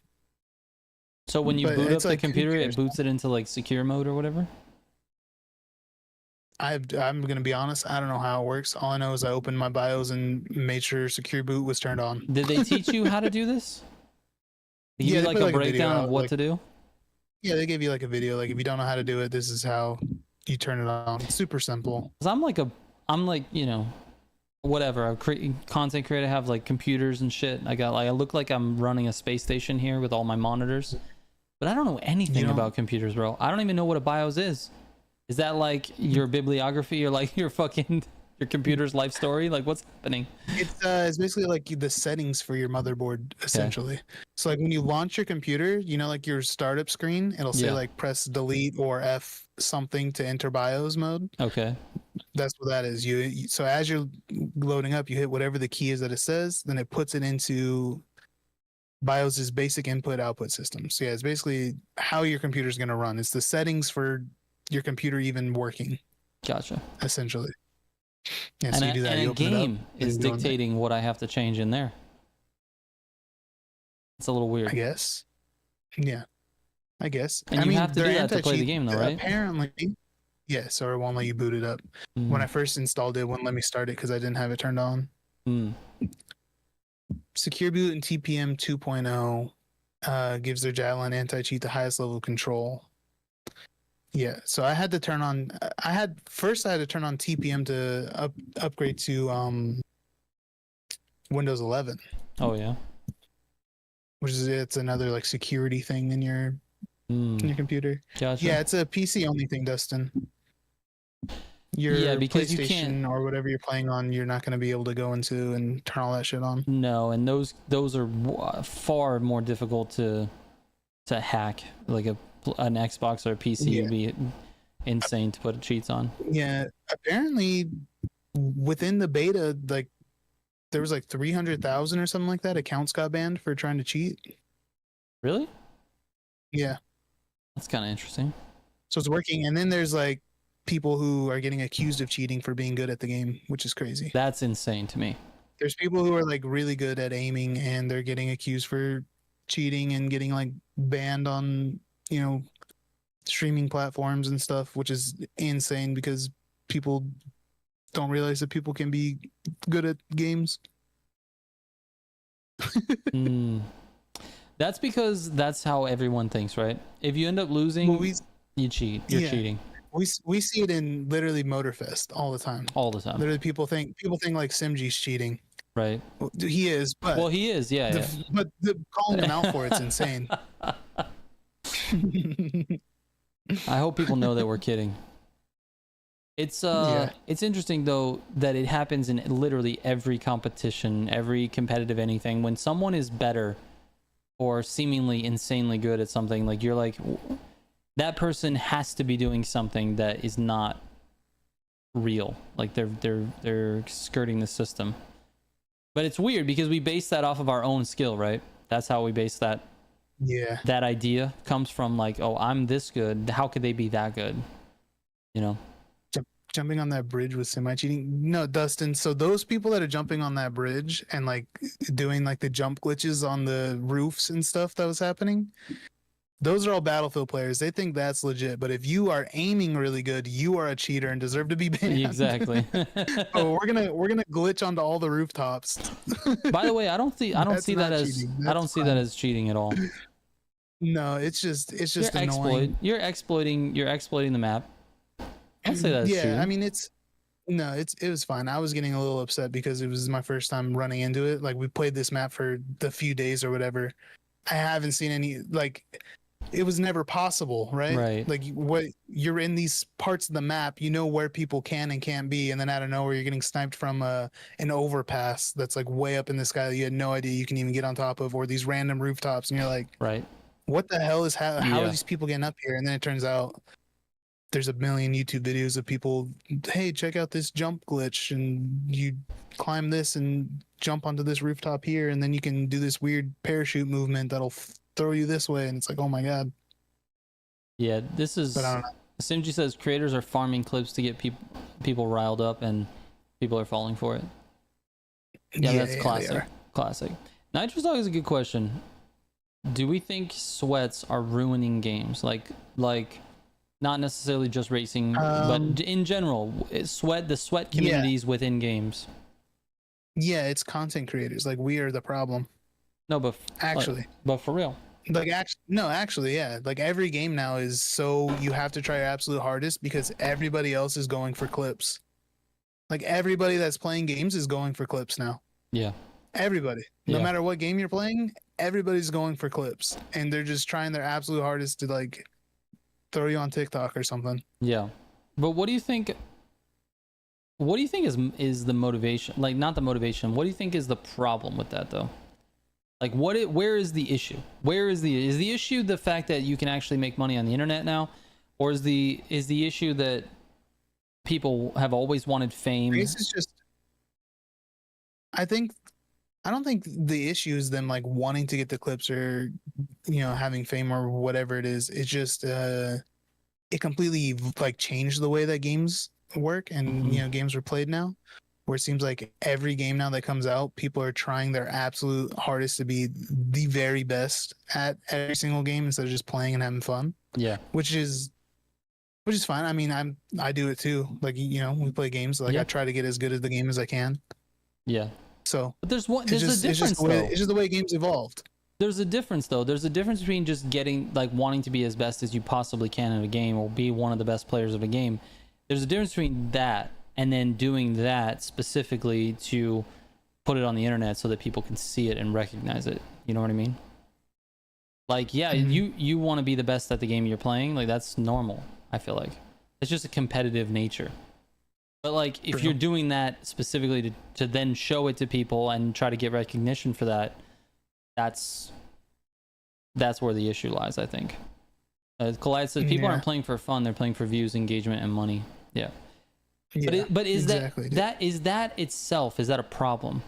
So when you boot up the computer, it boots it into like secure mode or whatever? I'm going to be honest. I don't know how it works. All I know is I opened my BIOS and made sure secure boot was turned on. Did they teach you how to do this? They give you like a breakdown of what to do? Yeah, they give you like a video. Like if you don't know how to do it, this is how you turn it on. It's super simple. Cause I'm like, whatever. I'm content creator, have like computers and shit. I look like I'm running a space station here with all my monitors, but I don't know anything about computers, bro. I don't even know what a BIOS is. Is that like your bibliography or like your computer's life story? Like what's happening? It's basically like the settings for your motherboard essentially. Okay. So like when you launch your computer, like your startup screen, it'll say like press delete or F something to enter BIOS mode. Okay. That's what that is. So as you're loading up, you hit whatever the key is that it says, then it puts it into BIOS's basic input output system. So yeah, it's basically how your computer is going to run. It's the settings for your computer even working. Gotcha. Essentially. Yeah, and so you do that. And a game is dictating what I have to change in there. It's a little weird. I guess. Yeah. I guess. And you have to do that to play the game though, right? Apparently. Yes, or it won't let you boot it up. When I first installed it, it wouldn't let me start it because I didn't have it turned on. Secure Boot and TPM 2.0 gives their Javelin anti-cheat the highest level of control. Yeah, so I had to turn on. I had to turn on TPM to upgrade to Windows 11. Oh yeah, it's another like security thing in your computer. Gotcha. Yeah, it's a PC only thing, Dustin. Your because PlayStation you can't, or whatever you're playing on, you're not going to be able to go into and turn all that shit on. No, and those are far more difficult to hack. Like an Xbox or a PC would be insane to put cheats on. Yeah, apparently within the beta, like there was like 300,000 or something like that accounts got banned for trying to cheat. Really? Yeah. That's kind of interesting. So it's working. And then there's like people who are getting accused of cheating for being good at the game, which is crazy. That's insane to me. There's people who are like really good at aiming and they're getting accused for cheating and getting like banned on, you know, streaming platforms and stuff, which is insane because people don't realize that people can be good at games. That's because that's how everyone thinks, right? If you end up losing, you cheat. You're cheating. We see it in literally Motorfest all the time. All the time. Literally, people think like Simji's cheating. Right. Well, he is, but he is, yeah. But calling him out for it's insane. I hope people know that we're kidding. It's it's interesting though that it happens in literally every competition, every competitive anything. When someone is better or seemingly insanely good at something, like you're like, that person has to be doing something that is not real. Like they're skirting the system. But it's weird because we base that off of our own skill, right? That's how we base that. Yeah. That idea comes from like, oh, I'm this good. How could they be that good? You know? Jumping on that bridge with semi-cheating. No, Dustin. So those people that are jumping on that bridge and like doing like the jump glitches on the roofs and stuff that was happening, those are all Battlefield players. They think that's legit. But if you are aiming really good, you are a cheater and deserve to be banned. Exactly. Oh, we're gonna glitch onto all the rooftops. By the way, I don't see that as cheating at all. No, it's just annoying. You're exploiting the map. I'll say that's cheating. I mean it was fine. I was getting a little upset because it was my first time running into it. Like we played this map for the few days or whatever. I haven't seen any, like, it was never possible, right? Right. Like what you're in these parts of the map, you know where people can and can't be, and then out of nowhere you're getting sniped from an overpass that's like way up in the sky that you had no idea you can even get on top of, or these random rooftops, and you're like, right, what the hell is how are these people getting up here? And then it turns out there's a million YouTube videos of people, hey, check out this jump glitch, and you climb this and jump onto this rooftop here, and then you can do this weird parachute movement that'll throw you this way, and it's like, oh my god. Yeah, this is. But I don't know. Simji says creators are farming clips to get people riled up, and people are falling for it. Yeah, that's classic. Classic. Nitrous Dog is a good question. Do we think sweats are ruining games? Like not necessarily just racing, but in general, the sweat communities within games. Yeah, it's content creators. Like we are the problem. No, but actually, but for real. Like actually, yeah. Like every game now is so you have to try your absolute hardest because everybody else is going for clips. Like everybody that's playing games is going for clips now. Yeah. Everybody. No matter what game you're playing, everybody's going for clips, and they're just trying their absolute hardest to like throw you on TikTok or something. Yeah. But what do you think? What do you think is the motivation? Like, not the motivation. What do you think is the problem with that, though? Like, where is the issue? Is the issue the fact that you can actually make money on the internet now, or is the issue that people have always wanted fame? This is just. I don't think the issue is them like wanting to get the clips or, having fame or whatever it is. It's just it completely like changed the way that games work and games are played now, where it seems like every game now that comes out, people are trying their absolute hardest to be the very best at every single game instead of just playing and having fun. Yeah, which is fine. I mean, I do it too. Like we play games. Like I try to get as good at the game as I can. Yeah. So, but there's a difference though. It's just the way games evolved. There's a difference though. There's a difference between just wanting to be as best as you possibly can in a game or be one of the best players of a game. There's a difference between that and then doing that specifically to put it on the internet so that people can see it and recognize it. You know what I mean? Like, you want to be the best at the game you're playing. Like, that's normal. I feel like it's just a competitive nature. But like, if you're doing that specifically to then show it to people and try to get recognition for that, that's where the issue lies, I think. Collide says people aren't playing for fun; they're playing for views, engagement, and money. Yeah. But is exactly that itself, is that a problem?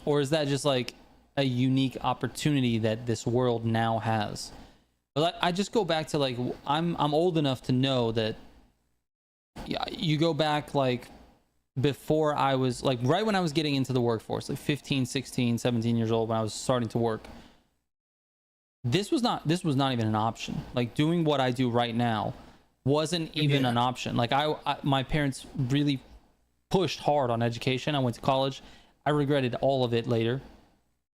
or is that just like a unique opportunity that this world now has? But I just go back to like I'm old enough to know that you go back like before I was like right when I was getting into the workforce, like 15, 16, 17 years old, when I was starting to work. This was not even an option. Like doing what I do right now wasn't even an option. Like I my parents really pushed hard on education. I went to college. I regretted all of it later.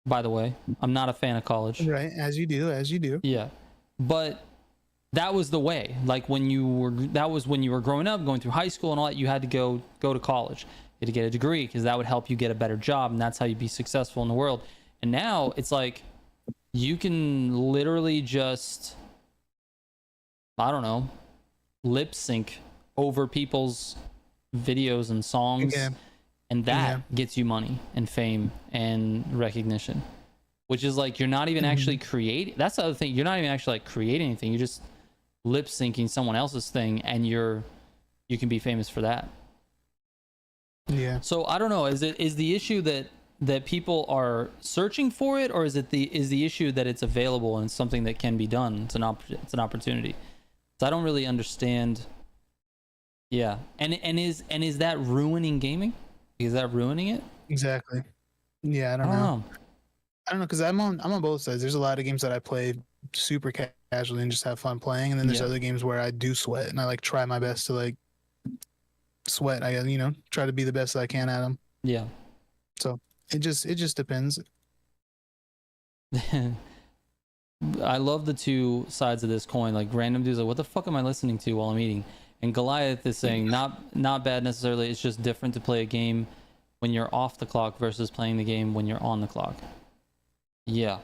By the way, I'm not a fan of college. Right, as you do. Yeah. But that was the way. Like that was when you were growing up, going through high school and all that, you had to go to college. You had to get a degree because that would help you get a better job, and that's how you'd be successful in the world. And now it's like you can literally just, I don't know, lip sync over people's videos and songs, and that gets you money and fame and recognition, which is like you're not even actually creating. That's the other thing. You're not even actually like creating anything. You're just lip syncing someone else's thing, and you can be famous for that. Yeah. So I don't know. Is the issue that people are searching for it, or is the issue that it's available and it's something that can be done? It's an opportunity. So I don't really understand. Yeah. And is that ruining gaming? Is that ruining it? Exactly. Yeah, I don't know. I don't know, because I'm on both sides. There's a lot of games that I play super casually and just have fun playing, and then there's other games where I do sweat and I like try my best to like sweat. I try to be the best I can at them. Yeah. So it just depends. I love the two sides of this coin. Like random dudes like, what the fuck am I listening to while I'm eating? And Goliath is saying not bad necessarily. It's just different to play a game when you're off the clock versus playing the game when you're on the clock. Yeah.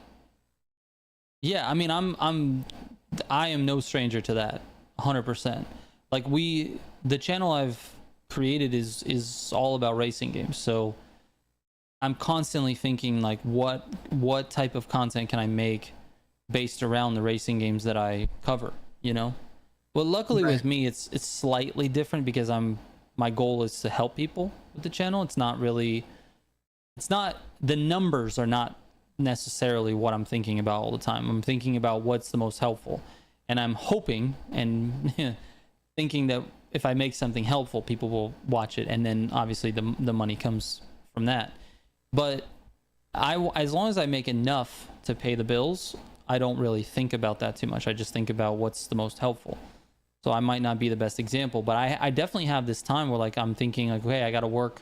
Yeah, I mean I am no stranger to that. 100%. Like the channel I've created is all about racing games. So I'm constantly thinking like what type of content can I make based around the racing games that I cover, you know? Well, luckily with me it's slightly different because my goal is to help people with the channel. It's not the numbers are not necessarily what I'm thinking about all the time. I'm thinking about what's the most helpful, and I'm hoping and thinking that if I make something helpful, people will watch it, and then obviously the money comes from that. But as long as I make enough to pay the bills, I don't really think about that too much. I just think about what's the most helpful. So I might not be the best example, but I definitely have this time where like I'm thinking like, okay, I got to work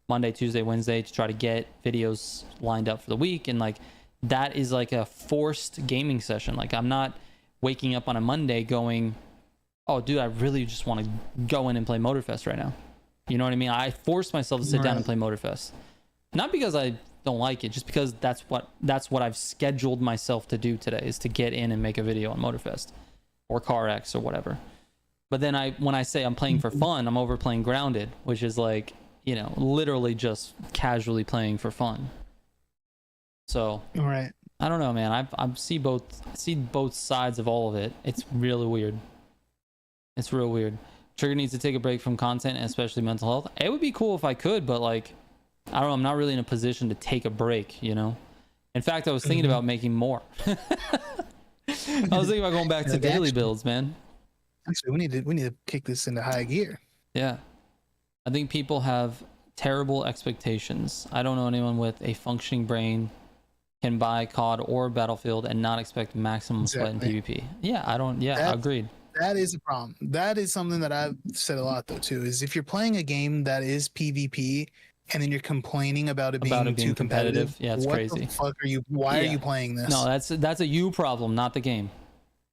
Monday, Tuesday, Wednesday to try to get videos lined up for the week. And like, that is like a forced gaming session. Like I'm not waking up on a Monday going, oh dude, I really just want to go in and play Motorfest right now. You know what I mean? I forced myself to sit down and play Motorfest. Not because I don't like it, just because that's what I've scheduled myself to do today, is to get in and make a video on Motorfest or Car X or whatever. But then when I say I'm playing for fun, I'm over playing Grounded, which is like, literally just casually playing for fun. So I don't know, man. I see both sides of all of it. It's really weird. It's real weird. Trigger needs to take a break from content, especially mental health. It would be cool if I could, but like, I don't know. I'm not really in a position to take a break, In fact, I was thinking about making more. I was thinking about going back to daily builds, man. Actually, we need to kick this into high gear. Yeah. I think people have terrible expectations. I don't know anyone with a functioning brain can buy COD or Battlefield and not expect maximum sweat in PvP. Yeah, agreed. That is a problem. That is something that I've said a lot though too, is if you're playing a game that is PvP and then you're complaining about it being too competitive. Yeah, it's crazy. What the fuck are you? Why are you playing this? No, that's a you problem, not the game.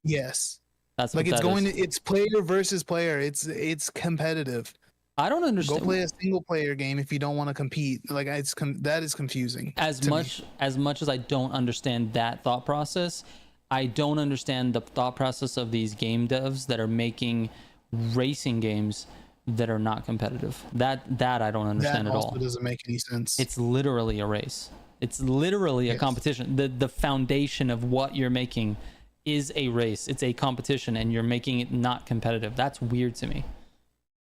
Yes. That's like it's player versus player. It's competitive. I don't understand. Go play a single player game if you don't want to compete. Like that is confusing. As much as I don't understand that thought process, I don't understand the thought process of these game devs that are making racing games that are not competitive. That I don't understand at all. That doesn't make any sense. It's literally a race. It's literally a competition. The foundation of what you're making is a race. It's a competition, and you're making it not competitive. That's weird to me.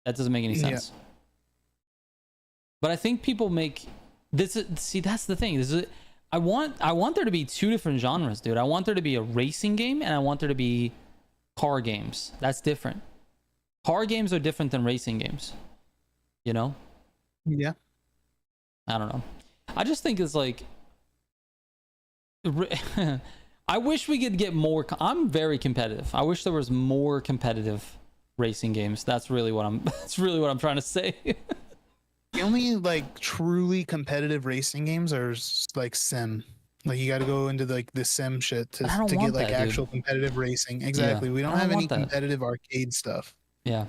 That doesn't make any sense. But I think people make That's the thing. I want there to be two different genres, dude. I want there to be a racing game, and I want there to be car games. That's different. Car games are different than racing games. You know? Yeah. I don't know. I just think it's like I wish we could get more. I'm very competitive. I wish there was more competitive racing games. That's really what I'm. That's really what I'm trying to say. The only like truly competitive racing games are like sim. Like you got to go into like the sim shit to get like actual competitive racing. Exactly. Yeah, We don't have any competitive arcade stuff. Yeah.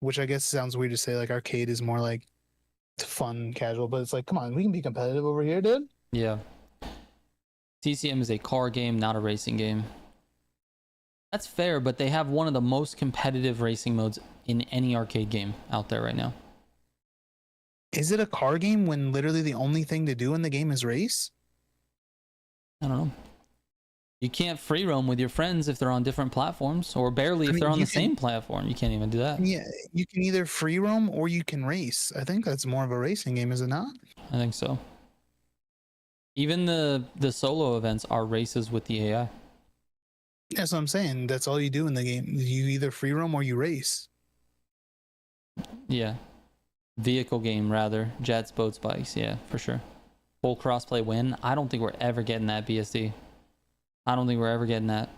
Which I guess sounds weird to say. Like arcade is more like fun, casual, but it's like, come on, we can be competitive over here, dude. Yeah. TCM is a car game, not a racing game. That's fair, but they have one of the most competitive racing modes in any arcade game out there right now. Is it a car game when literally the only thing to do in the game is race? I don't know. You can't free roam with your friends if they're on different platforms, or barely if they're on the same platform. You can't even do that. Yeah, you can either free roam or you can race. I think that's more of a racing game, is it not? I think so. Even the solo events are races with the AI. That's what I'm saying. That's all you do in the game. You either free roam or you race. Yeah. Vehicle game, rather. Jets, boats, bikes. Yeah, for sure. Full crossplay win. I don't think we're ever getting that, BSD. I don't think we're ever getting that.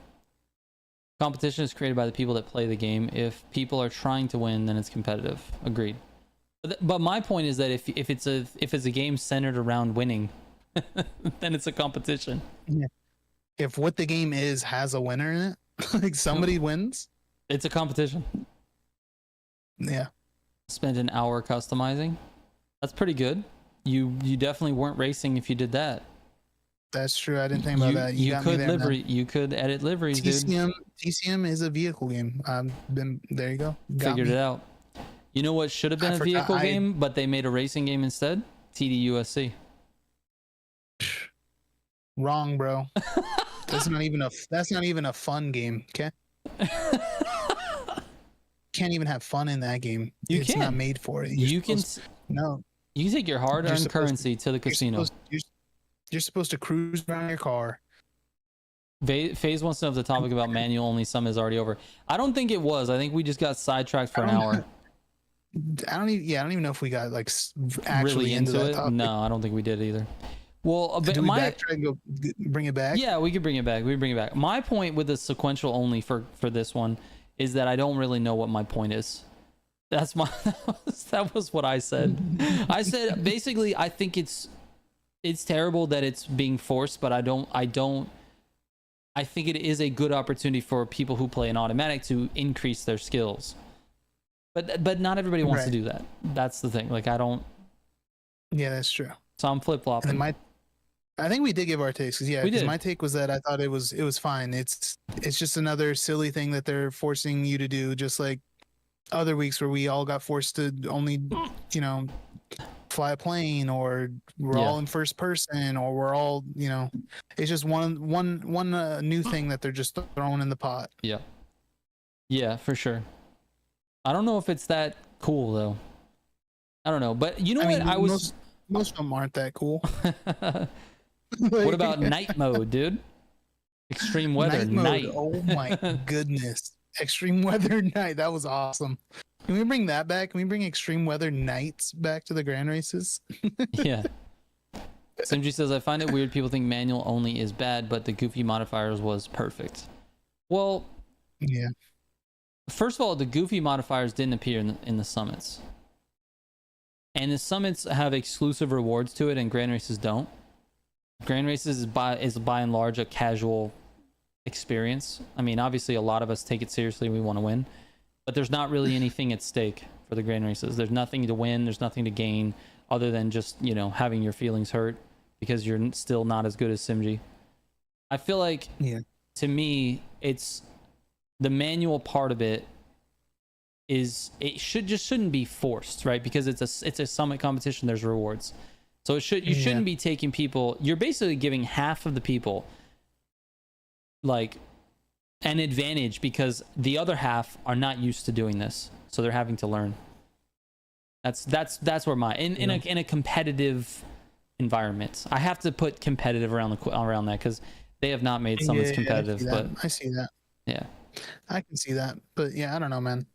Competition is created by the people that play the game. If people are trying to win, then it's competitive. Agreed. But my point is that if it's a game centered around winning, then it's a competition. Yeah. If what the game has a winner in it, like somebody wins, it's a competition. Yeah. Spent an hour customizing. That's pretty good. You definitely weren't racing if you did that. That's true. I didn't think about that. You could livery. You could edit liveries, TCM, dude. TCM is a vehicle game. There you go. Figured it out. You know what should have been a vehicle game, but they made a racing game instead? TDUSC. Wrong, bro. That's not even a fun game. Okay. Can't even have fun in that game. It's not made for it. You can take your hard-earned currency to the casino. You're supposed to cruise around your car. FaZe wants to know if the topic about manual only sum is already over. I don't think it was. I think we just got sidetracked for an hour. I don't even know if we got like actually really into it. Topic. No, I don't think we did either. Well, but do we backtrack and go bring it back? Yeah, we could bring it back. We bring it back. My point with the sequential only for this one is that I don't really know what my point is. That was what I said. I said basically I think it's terrible that it's being forced, but I think it is a good opportunity for people who play an automatic to increase their skills. But not everybody wants to do that. That's the thing. Like I don't. Yeah, that's true. So I'm flip flopping. I think we did give our takes. Because my take was that I thought it was fine. It's just another silly thing that they're forcing you to do, just like other weeks where we all got forced to only, fly a plane, or we're all in first person, or we're all, it's just one new thing that they're just throwing in the pot. Yeah. Yeah, for sure. I don't know if it's that cool though. I don't know, but you know what? Most of them aren't that cool. What about night mode, dude? Extreme weather night. Oh my goodness. Extreme weather night. That was awesome. Can we bring that back? Can we bring extreme weather nights back to the grand races? Yeah. Simji says, I find it weird people think manual only is bad, but the goofy modifiers was perfect. Well, yeah. First of all, the goofy modifiers didn't appear in the summits. And the summits have exclusive rewards to it, and grand races don't. Grand races is by and large a casual experience. I mean, obviously a lot of us take it seriously. We want to win, but there's not really anything at stake for the grand races. There's nothing to win. There's nothing to gain other than just, having your feelings hurt because you're still not as good as Simji. I feel like, to me, it's the manual part of it shouldn't be forced, right? Because it's a summit competition. There's rewards. So you shouldn't be taking people. You're basically giving half of the people like an advantage because the other half are not used to doing this, so they're having to learn. That's where my in a competitive environment. I have to put competitive around that because they have not made summons competitive. I see that. Yeah, I can see that. But yeah, I don't know, man.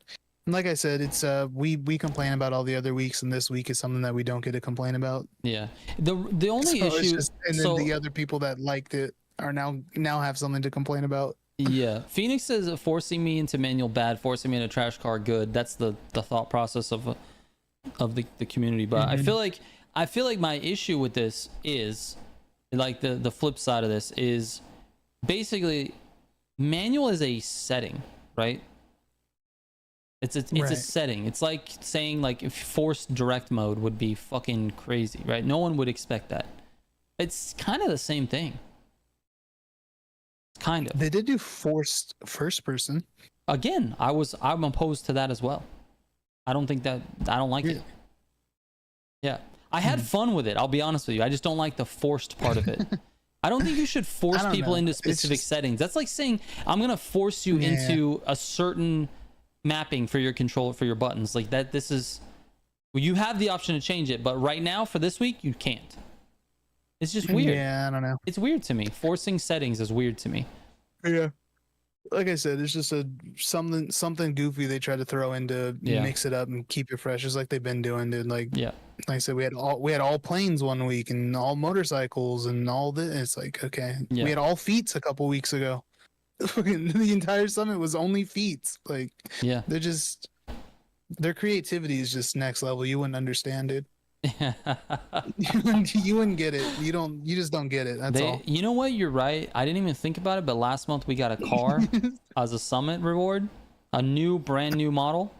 Like I said, it's we complain about all the other weeks, and this week is something that we don't get to complain about. yeah. The only So issue, then the other people that liked it are now have something to complain about. Yeah, Phoenix says forcing me into manual bad, forcing me into trash car good. That's the thought process of the community. But I feel like my issue with this is like the flip side of this is basically manual is a setting, right? It's a setting. It's like saying like if forced direct mode would be fucking crazy, right? No one would expect that. It's kind of the same thing. Kind of. They did do forced first person. Again, I'm opposed to that as well. I don't like it. Yeah. I had fun with it, I'll be honest with you. I just don't like the forced part of it. I don't think you should force people into specific settings. That's like saying I'm going to force you into a certain mapping for your control for your buttons. Like that you have the option to change it, but right now for this week you can't. It's just weird. Yeah, I don't know. It's weird to me. Forcing settings is weird to me. Yeah. Like I said, it's just something goofy they try to throw in to mix it up and keep it fresh, just like they've been doing, dude. Like I said, we had all planes one week and all motorcycles and all this. It's like, okay. We had all feats a couple weeks ago. The entire summit was only feats. Like their creativity is just next level. You wouldn't understand it. You wouldn't get it. You just don't get it. That's all. You know what? You're right. I didn't even think about it, but last month we got a car as a summit reward, a brand new model,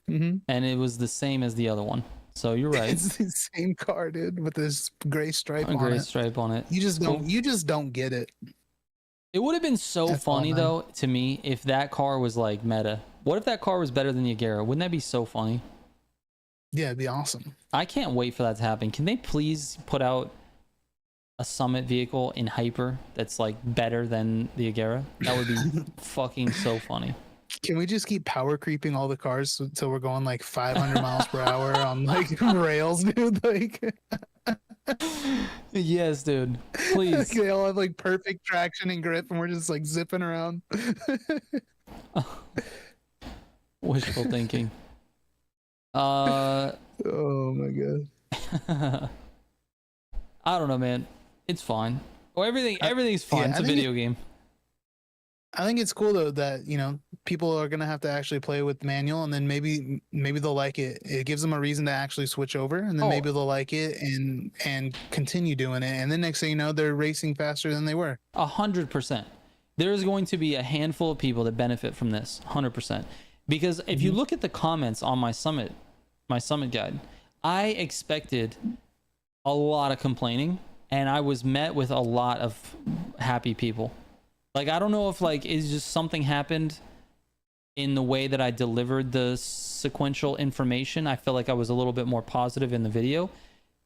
and it was the same as the other one. So you're right. It's the same car, dude, with this gray stripe on it. Gray stripe on it. You just don't get it. It would have been so funny though to me if that car was like meta. What if that car was better than the Agera? Wouldn't that be so funny? Yeah, it'd be awesome. I can't wait for that to happen. Can they please put out a summit vehicle in hyper that's like better than the Agera? That would be fucking so funny. Can we just keep power creeping all the cars until we're going like 500 miles per hour on like rails, dude? Like, yes, dude. Please. They all have like perfect traction and grip, and we're just like zipping around. Wishful thinking. Oh my god. I don't know, man. It's fine. Oh, everything's fine. It's a video game. I think it's cool though that people are gonna have to actually play with manual, and then maybe they'll like it. It gives them a reason to actually switch over, and then maybe they'll like it and continue doing it. And then next thing you know, they're racing faster than they were. 100%. There is going to be a handful of people that benefit from this. 100%. Because if you look at the comments on my summit guide, I expected a lot of complaining, and I was met with a lot of happy people. Like, I don't know if like it's just something happened in the way that I delivered the sequential information. I feel like I was a little bit more positive in the video,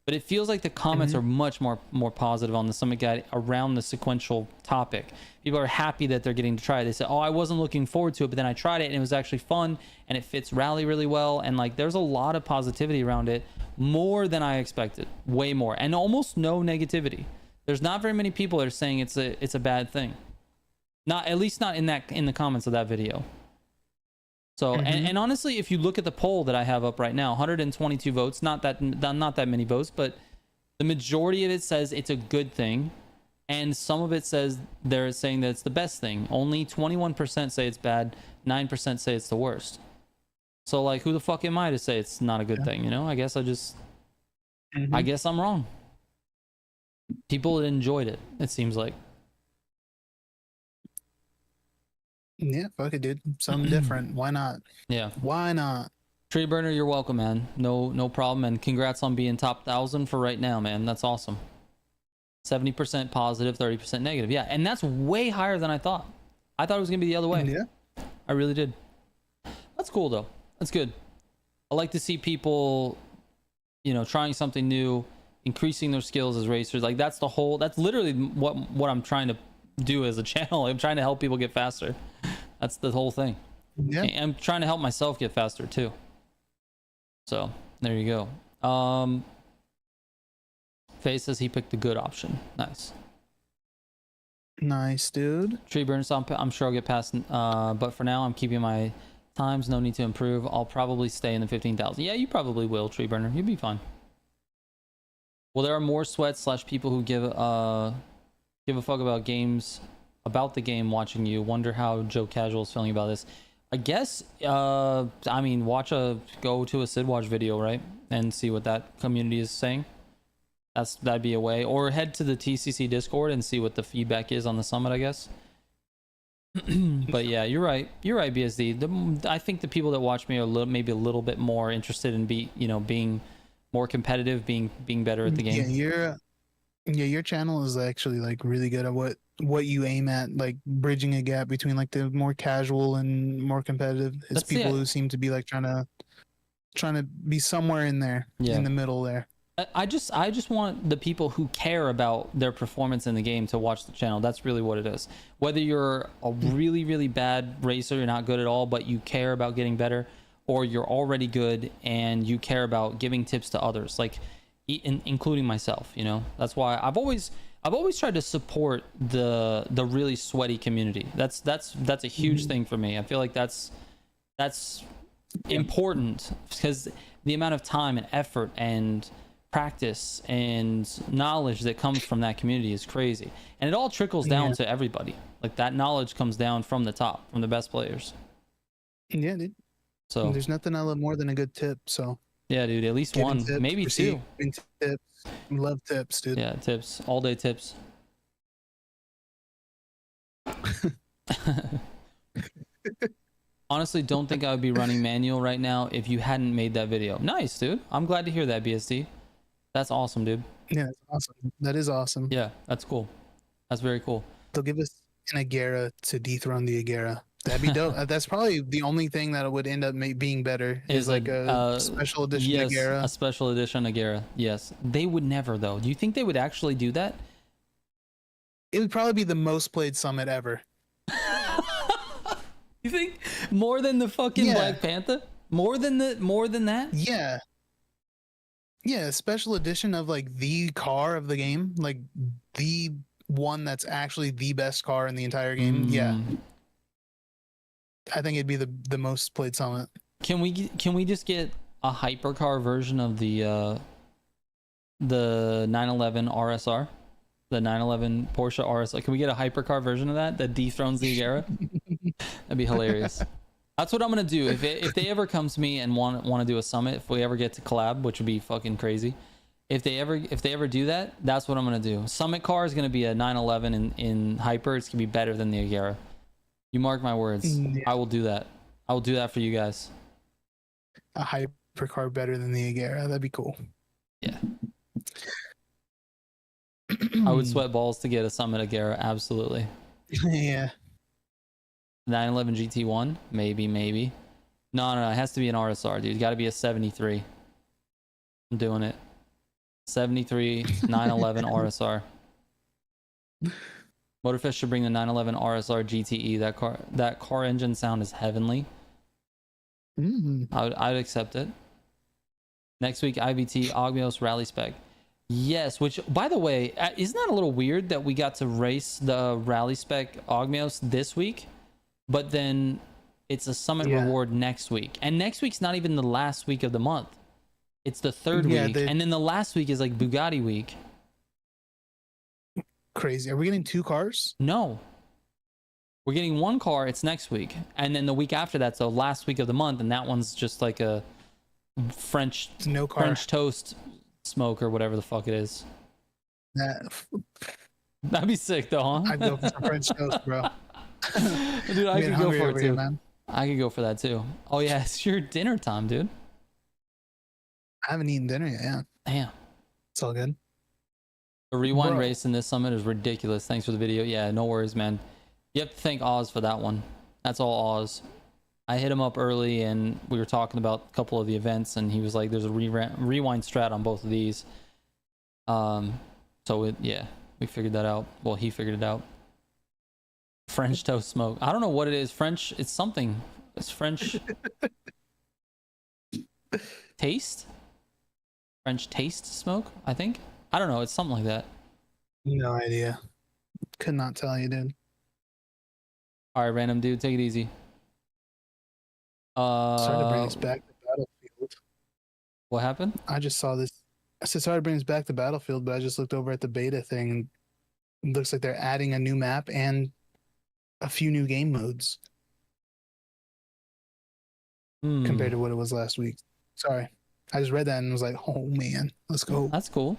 but it feels like the comments are much more positive on the summit guide around the sequential topic. People are happy that they're getting to try it. They say, oh, I wasn't looking forward to it, but then I tried it and it was actually fun and it fits rally really well. And like, there's a lot of positivity around it, more than I expected, way more, and almost no negativity. There's not very many people that are saying it's a bad thing. Not, at least not in the comments of that video. So, and honestly, if you look at the poll that I have up right now, 122 votes, not that many votes, but the majority of it says it's a good thing. And some of it says they're saying that it's the best thing. Only 21% say it's bad, 9% say it's the worst. So like, who the fuck am I to say it's not a good thing? I guess I guess I'm wrong. People enjoyed it, it seems like. Yeah, fuck it, dude. Something different. Why not? Yeah. Why not? Tree Burner, you're welcome, man. No problem. And congrats on being top 1,000 for right now, man. That's awesome. 70% positive, 30% negative. Yeah, and that's way higher than I thought. I thought it was gonna be the other way. Yeah. I really did. That's cool though. That's good. I like to see people, trying something new, increasing their skills as racers. Like that's literally what I'm trying to do as a channel. I'm trying to help people get faster. That's the whole thing. Yeah. I'm trying to help myself get faster too. So there you go. Faye says he picked the good option. Nice. Nice, dude. Tree burns. I'm sure I'll get past. But for now, I'm keeping my times. No need to improve. I'll probably stay in the 15,000. Yeah, you probably will, Tree burner. You'll be fine. Well, there are more sweats / people who give a fuck about games, about the game watching you. Wonder how Joe Casual is feeling about this. I guess, I mean, go to a Sid Watch video, right? And see what that community is saying. That'd be a way. Or head to the TCC Discord and see what the feedback is on the summit, I guess. But yeah, you're right. You're right, BSD. I think the people that watch me are maybe a little bit more interested in being more competitive, being better at the game. Your channel is actually like really good at what you aim at, like bridging a gap between like the more casual and more competitive. It's people who seem to be like trying to be somewhere in there, in the middle there. I just want the people who care about their performance in the game to watch the channel. That's really what it is. Whether you're a really, really bad racer, you're not good at all, but you care about getting better, or you're already good and you care about giving tips to others, like including myself. That's why I've always tried to support the really sweaty community. That's a huge thing for me. I feel like that's important, because the amount of time and effort and practice and knowledge that comes from that community is crazy, and it all trickles down to everybody. Like, that knowledge comes down from the top, from the best players. Yeah, dude. So there's nothing I love more than a good tip. So yeah, dude, at least one, tips, maybe two. Tips. Love tips, dude. Yeah, tips, all day tips. Honestly, don't think I would be running manual right now if you hadn't made that video. Nice, dude. I'm glad to hear that, BSD. That's awesome, dude. Yeah, that's awesome. That is awesome. Yeah, that's cool. That's very cool. They'll give us an Agera to dethrone the Agera. That'd be dope. That's probably the only thing that would end up being better is like a special edition Agera. A special edition Agera. Yes. They would never, though. Do you think they would actually do that? It would probably be the most played summit ever. You think more than the fucking Black Panther? More than that? Yeah. Yeah, special edition of like the car of the game, like the one that's actually the best car in the entire game. Yeah. I think it'd be the most played summit. Can we just get a hypercar version of the 911 RSR? The 911 Porsche RSR. Can we get a hypercar version of that dethrones the Agera? That'd be hilarious. That's what I'm gonna do. If they ever come to me and want to do a summit, if we ever get to collab, which would be fucking crazy. If they ever do that, that's what I'm gonna do. Summit car is gonna be a 911 in hyper. It's gonna be better than the Agera. You mark my words. Yeah. I will do that. I will do that for you guys. A hypercar better than the Agera. That'd be cool. Yeah. I would sweat balls to get a Summit Agera. Absolutely. Yeah. 911 GT1? Maybe. No. It has to be an RSR, dude. It's got to be a 73. I'm doing it. 73 911 RSR. Motorfest should bring the 911 RSR GTE. That car engine sound is heavenly. I'd accept it. Next week, IVT Ogmios Rally Spec. Yes, which, by the way, isn't that a little weird that we got to race the Rally Spec Ogmios this week, but then it's a summit reward next week, and next week's not even the last week of the month. It's the third week, and then the last week is like Bugatti week. Crazy. Are we getting 2 cars? No. We're getting 1 car. It's next week, and then the week after that's the last week of the month, and that one's just like a French toast smoke or whatever the fuck it is. That'd be sick though, huh? I'd go for some French toast, bro. Dude, I could go for it too. Man. I could go for that too. Oh yeah, it's your dinner time, dude. I haven't eaten dinner yet. Yeah. Damn. It's all good. The rewind race in this summit is ridiculous. Thanks for the video. Yeah, no worries, man. You have to thank Oz for that one. That's all Oz. I hit him up early and we were talking about a couple of the events, and he was like, there's a rewind strat on both of these. So we figured that out. Well, he figured it out. French toast smoke. I don't know what it is. French, it's something. It's French. Taste? French taste smoke, I think. I don't know. It's something like that. No idea. Could not tell you, dude. All right, random dude, take it easy. Sorry to bring us back to Battlefield. What happened? I just saw this. I said sorry to bring us back to Battlefield, but I just looked over at the beta thing and it looks like they're adding a new map and a few new game modes compared to what it was last week. Sorry. I just read that and was like, oh man, let's go. That's cool.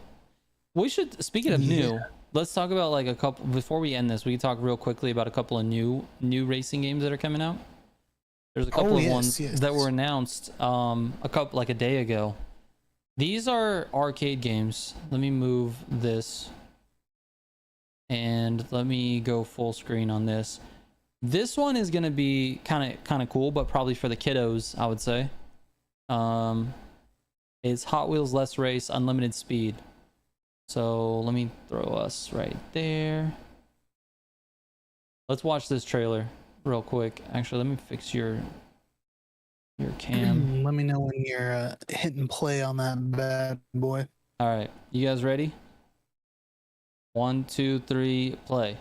We should, speaking of new, let's talk about like a couple, before we end this, we can talk real quickly about a couple of new racing games that are coming out. There's a couple of ones that were announced like a day ago. These are arcade games. Let me move this and let me go full screen on this. This one is going to be kind of cool, but probably for the kiddos, I would say. It's Hot Wheels Let's Race Unlimited Speed. So let me throw us right there. Let's watch this trailer real quick. Actually, let me fix your cam. Let me know when you're hitting play on that bad boy. All right, you guys ready? 1, 2, 3, play.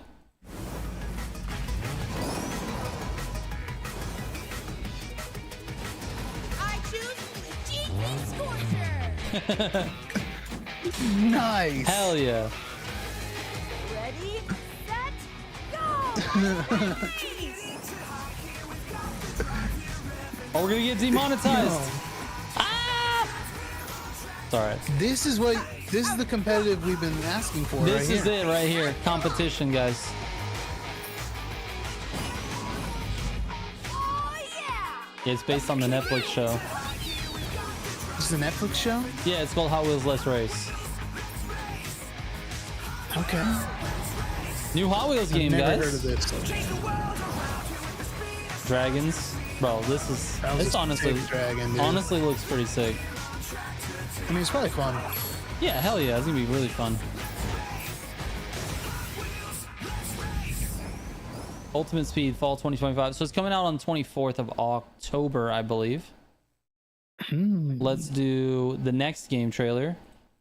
I choose GP Scorcher. Nice. Hell yeah. Ready, set, go. Oh, we're gonna get demonetized. No. Ah! Sorry. This is the competitive we've been asking for. This right is here. it right here. Competition, guys. Oh yeah. It's based on the Netflix show. This is a Netflix show? Yeah, it's called Hot Wheels Let's Race. Okay. New Hot Wheels game, I've never guys. heard of this. Dragons. Bro, this is, That was it's a honestly, sick dragon, dude. honestly looks pretty sick. I mean, it's probably fun. Yeah, hell yeah, it's gonna be really fun. Ultimate Speed Fall 2025. So it's coming out on 24th of October, I believe. Let's do the next game trailer.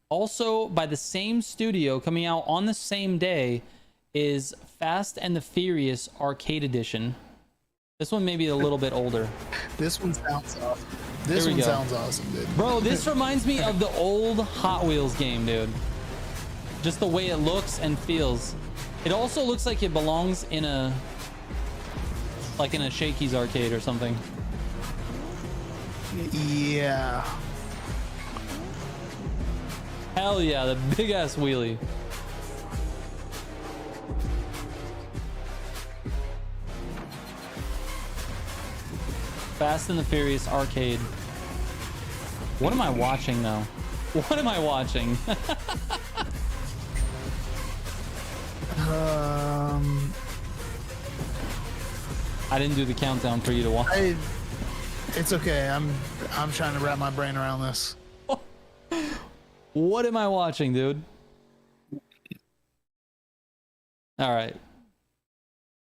Also, by the same studio, coming out on the same day, is Fast and the Furious Arcade Edition. This one may be a little bit older. This one sounds awesome. This one sounds awesome, dude. Bro, this reminds me of the old Hot Wheels game, dude. Just the way it looks and feels. It also looks like it belongs in a Shakey's arcade or something. Yeah. Hell yeah, the big ass wheelie. Fast and the Furious Arcade. What am I watching though? What am I watching? I didn't do the countdown for you to watch. It's okay. I'm trying to wrap my brain around this. What am I watching, dude? All right.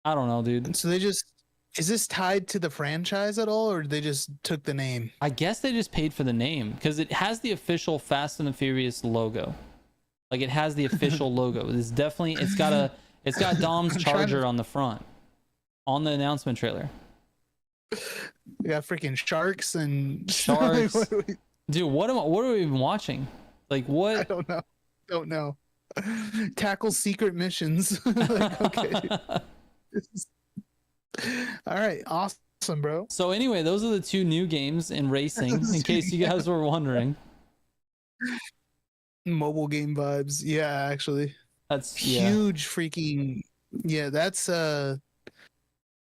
I don't know, dude. So is this tied to the franchise at all, or they just took the name? I guess they just paid for the name because it has the official Fast and the Furious logo. Like it has the official logo. It's definitely, it's got Dom's Charger on the front on the announcement trailer. We got freaking sharks and Sharks. Dude, what are we even watching? Like what? I don't know. Tackle secret missions. Like, okay. All right, awesome, bro. So anyway, those are the two new games in racing, in case you guys were wondering. Mobile game vibes. Yeah, actually. That's huge freaking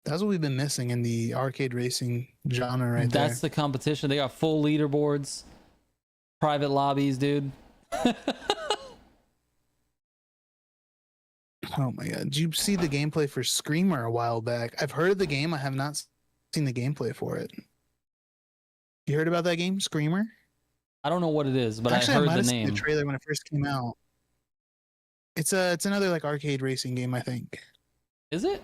that's what we've been missing in the arcade racing genre right there. That's the competition. They got full leaderboards, private lobbies, dude. Oh my god. Did you see the gameplay for Screamer a while back? I've heard of the game. I have not seen the gameplay for it. You heard about that game, Screamer? I don't know what it is, but Actually, I heard might the have seen name. the trailer when it first came out. It's another like arcade racing game, I think. Is it?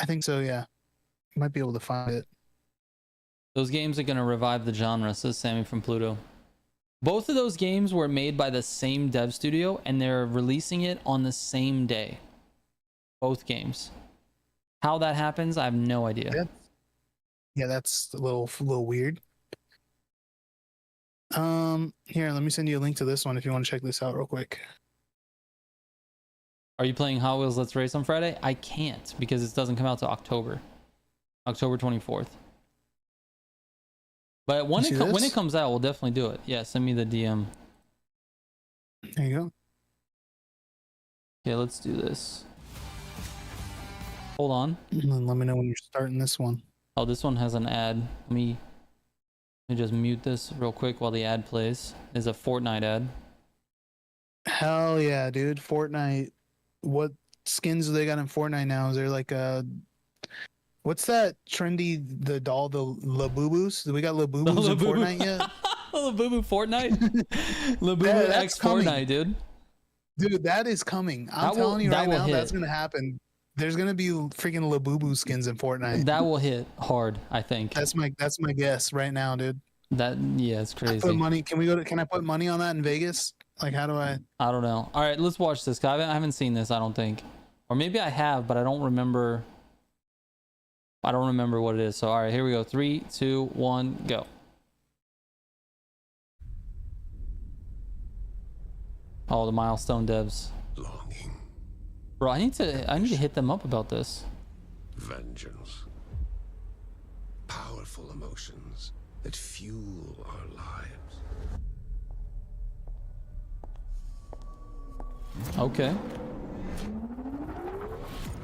I think so, yeah. Might be able to find it. Those games are going to revive the genre, says Sammy from Pluto. Both of those games were made by the same dev studio, and they're releasing it on the same day. Both games. How that happens, I have no idea. Yeah, that's a little weird. Here, let me send you a link to this one if you want to check this out real quick. Are you playing Hot Wheels Let's Race on Friday? I can't because it doesn't come out to October 24th. But when it comes out, we'll definitely do it. Yeah, send me the DM. There you go. Okay, let's do this. Hold on. And then let me know when you're starting this one. Oh, this one has an ad. Let me just mute this real quick while the ad plays. It's a Fortnite ad. Hell yeah, dude. Fortnite. What skins do they got in Fortnite now? Is there like what's that trendy, the doll, the Labubus? Do we got Labubus in Fortnite yet? Labubu Fortnite? Labubu Yeah, X Fortnite, dude. Dude, that is coming. I'm telling you right now, that's gonna happen. There's gonna be freaking Labubu skins in Fortnite. That will hit hard, I think. That's my guess right now, dude. Yeah, it's crazy. Put money. Can I put money on that in Vegas? Like, how do I? I don't know. All right, let's watch this. I haven't seen this, I don't think. Or maybe I have, but I don't remember. I don't remember what it is. So, all right, here we go. 3, 2, 1, go. Oh, the milestone devs. Longing. Bro, I need to hit them up about this. Vengeance. Powerful emotions that fuel our lives. Okay.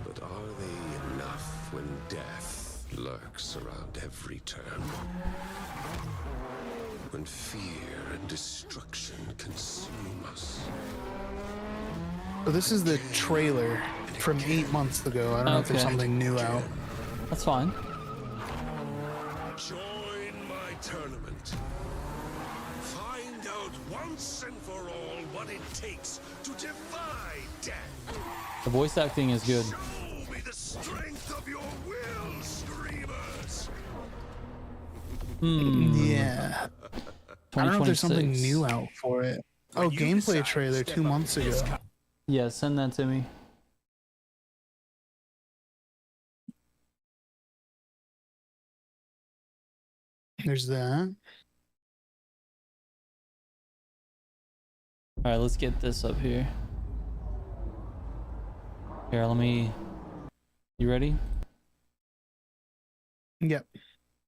But are they enough when death lurks around every turn? When fear and destruction consume us. So this is the trailer from 8 months ago. I don't know if there's Okay. something new out. That's fine. Join my tournament. Find out once and for all what it takes to defy death. The voice acting is good. Show me the strength of your will, screamers. Yeah. I don't know if there's something 2026. new out for it. Oh, gameplay trailer 2 months ago. Yeah, send that to me. There's that. All right, let's get this up here. Here, let me. You ready? Yep.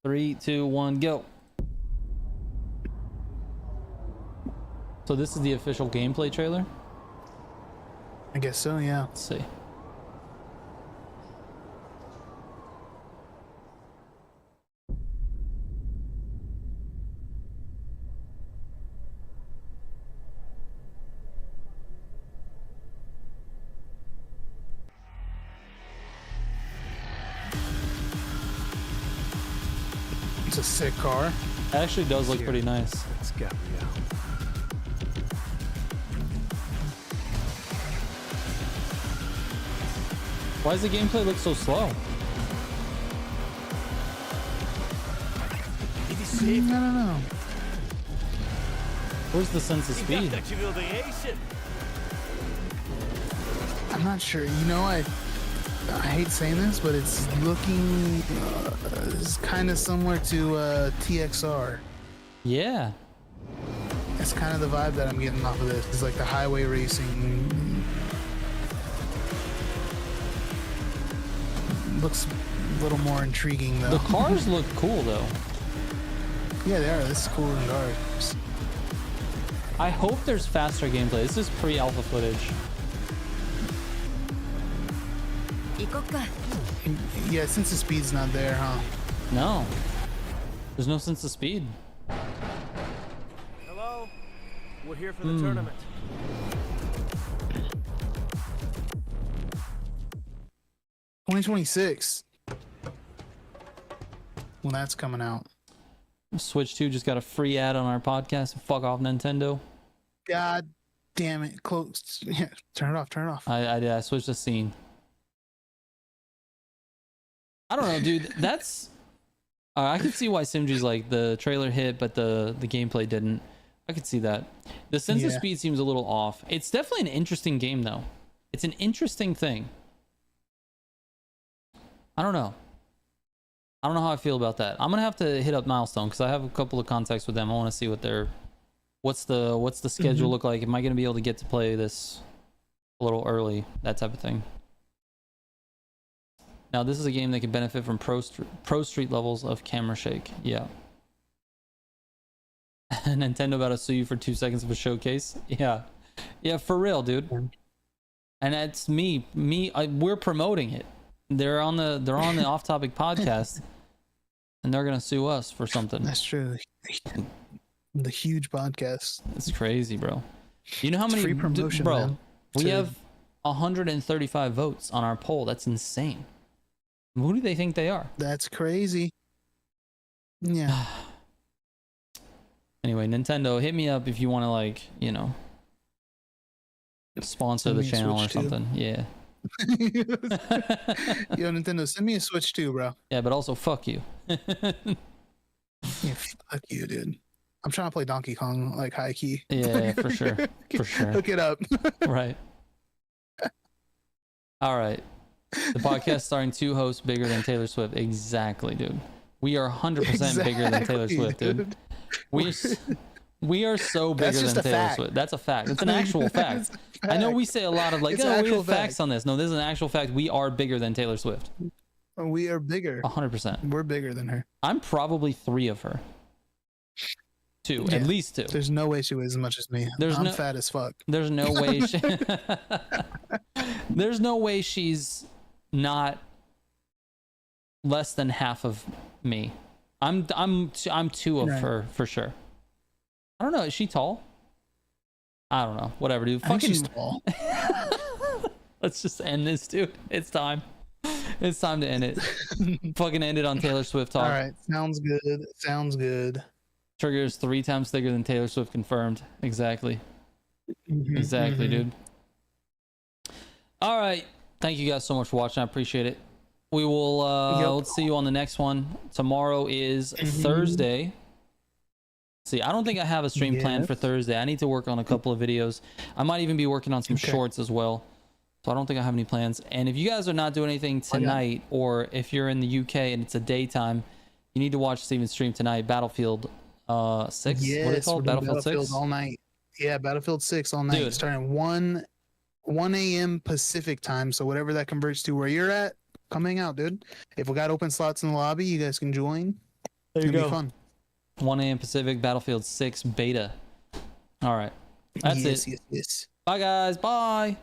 3, 2, 1, go. So this is the official gameplay trailer. I guess so, yeah. Let's see. It's a sick car. It actually does look pretty nice. It's Gabrielle. Why does the gameplay look so slow? I don't know. Where's the sense of speed? I'm not sure. You know, I hate saying this, but it's looking it's kind of similar to TXR. Yeah. It's kind of the vibe that I'm getting off of this. It's like the highway racing. Looks a little more intriguing though. The cars look cool though. Yeah, they are. This is cool in cars. I hope there's faster gameplay. This is pre-alpha footage. Yeah, since the speed's not there, huh? No. There's no sense of speed. Hello? We're here for the tournament. $2026. When that's coming out. Switch 2 just got a free ad on our podcast. Fuck off, Nintendo. God damn it. Close. Yeah, turn it off. Turn it off. I switched the scene. I don't know, dude. That's I could see why Simji's like the trailer hit, but the gameplay didn't. I could see that. The sense of Yeah. speed seems a little off. It's definitely an interesting game, though. It's an interesting thing. I don't know. I don't know how I feel about that. I'm gonna have to hit up Milestone because I have a couple of contacts with them. I want to see what their what's the schedule look like. Am I gonna be able to get to play this a little early? That type of thing. Now, this is a game that can benefit from pro street levels of camera shake. Yeah. Nintendo about to sue you for 2 seconds of a showcase. Yeah. Yeah, for real, dude. And that's me. We're promoting it. They're on the Off Topic podcast, and they're gonna sue us for something. That's true. The huge podcast. It's crazy, bro. You know how many Free promotion, bro? man. We To- have 135 votes on our poll. That's insane. Who do they think they are? That's crazy. Yeah. Anyway, Nintendo, hit me up if you want to, like, you know, sponsor Send the me a channel or Switch, too. something. Yeah. Yo, Nintendo, send me a Switch too, bro. Yeah, but also fuck you. Yeah, fuck you, dude. I'm trying to play Donkey Kong like high key. Yeah, for sure. For sure. Hook it up. Right. All right. The podcast starring 2 hosts bigger than Taylor Swift. Exactly, dude. We are 100% bigger than Taylor Exactly, Swift, dude. We are so bigger That's just than a Taylor fact. Swift. That's a fact. It's an actual fact. I know we say a lot of like, It's an oh, we actual have facts fact. on this. No, this is an actual fact. We are bigger than Taylor Swift. We are bigger. 100%. We're bigger than her. I'm probably 3 of her. 2, Yeah. at least 2. There's no way she weighs as much as me. There's I'm no- fat as fuck. There's no way there's no way she's not less than half of me. I'm 2 of Right. her for sure. I don't know. Is she tall? I don't know. Whatever, dude. I think she's Fucking tall. let's just end this, dude. It's time. It's time to end it. Fucking end it on Taylor Swift talk. All right. Sounds good. Sounds good. Trigger is 3 times thicker than Taylor Swift confirmed. Exactly. Mhm, Exactly, mhm. dude. All right. Thank you guys so much for watching. I appreciate it. We will Yep. let's see you on the next one. Tomorrow is Thursday. See, I don't think I have a stream planned for Yes. Thursday. I need to work on a couple of videos. I might even be working on some Okay. shorts as well. So I don't think I have any plans. And if you guys are not doing anything tonight, or if you're in the UK and it's a daytime, you need to watch Steven's stream tonight. Battlefield 6. Yes, What is it called? we're doing Battlefield 6? all night. Yeah, Battlefield 6 all night. Dude. Starting 1 a.m. Pacific time. So whatever that converts to where you're at, come hang out, dude. If we got open slots in the lobby, you guys can join. There It's gonna be fun. 1 a.m. Pacific, Battlefield 6 beta. All right. That's yes, it. Yes, yes. Bye, guys. Bye.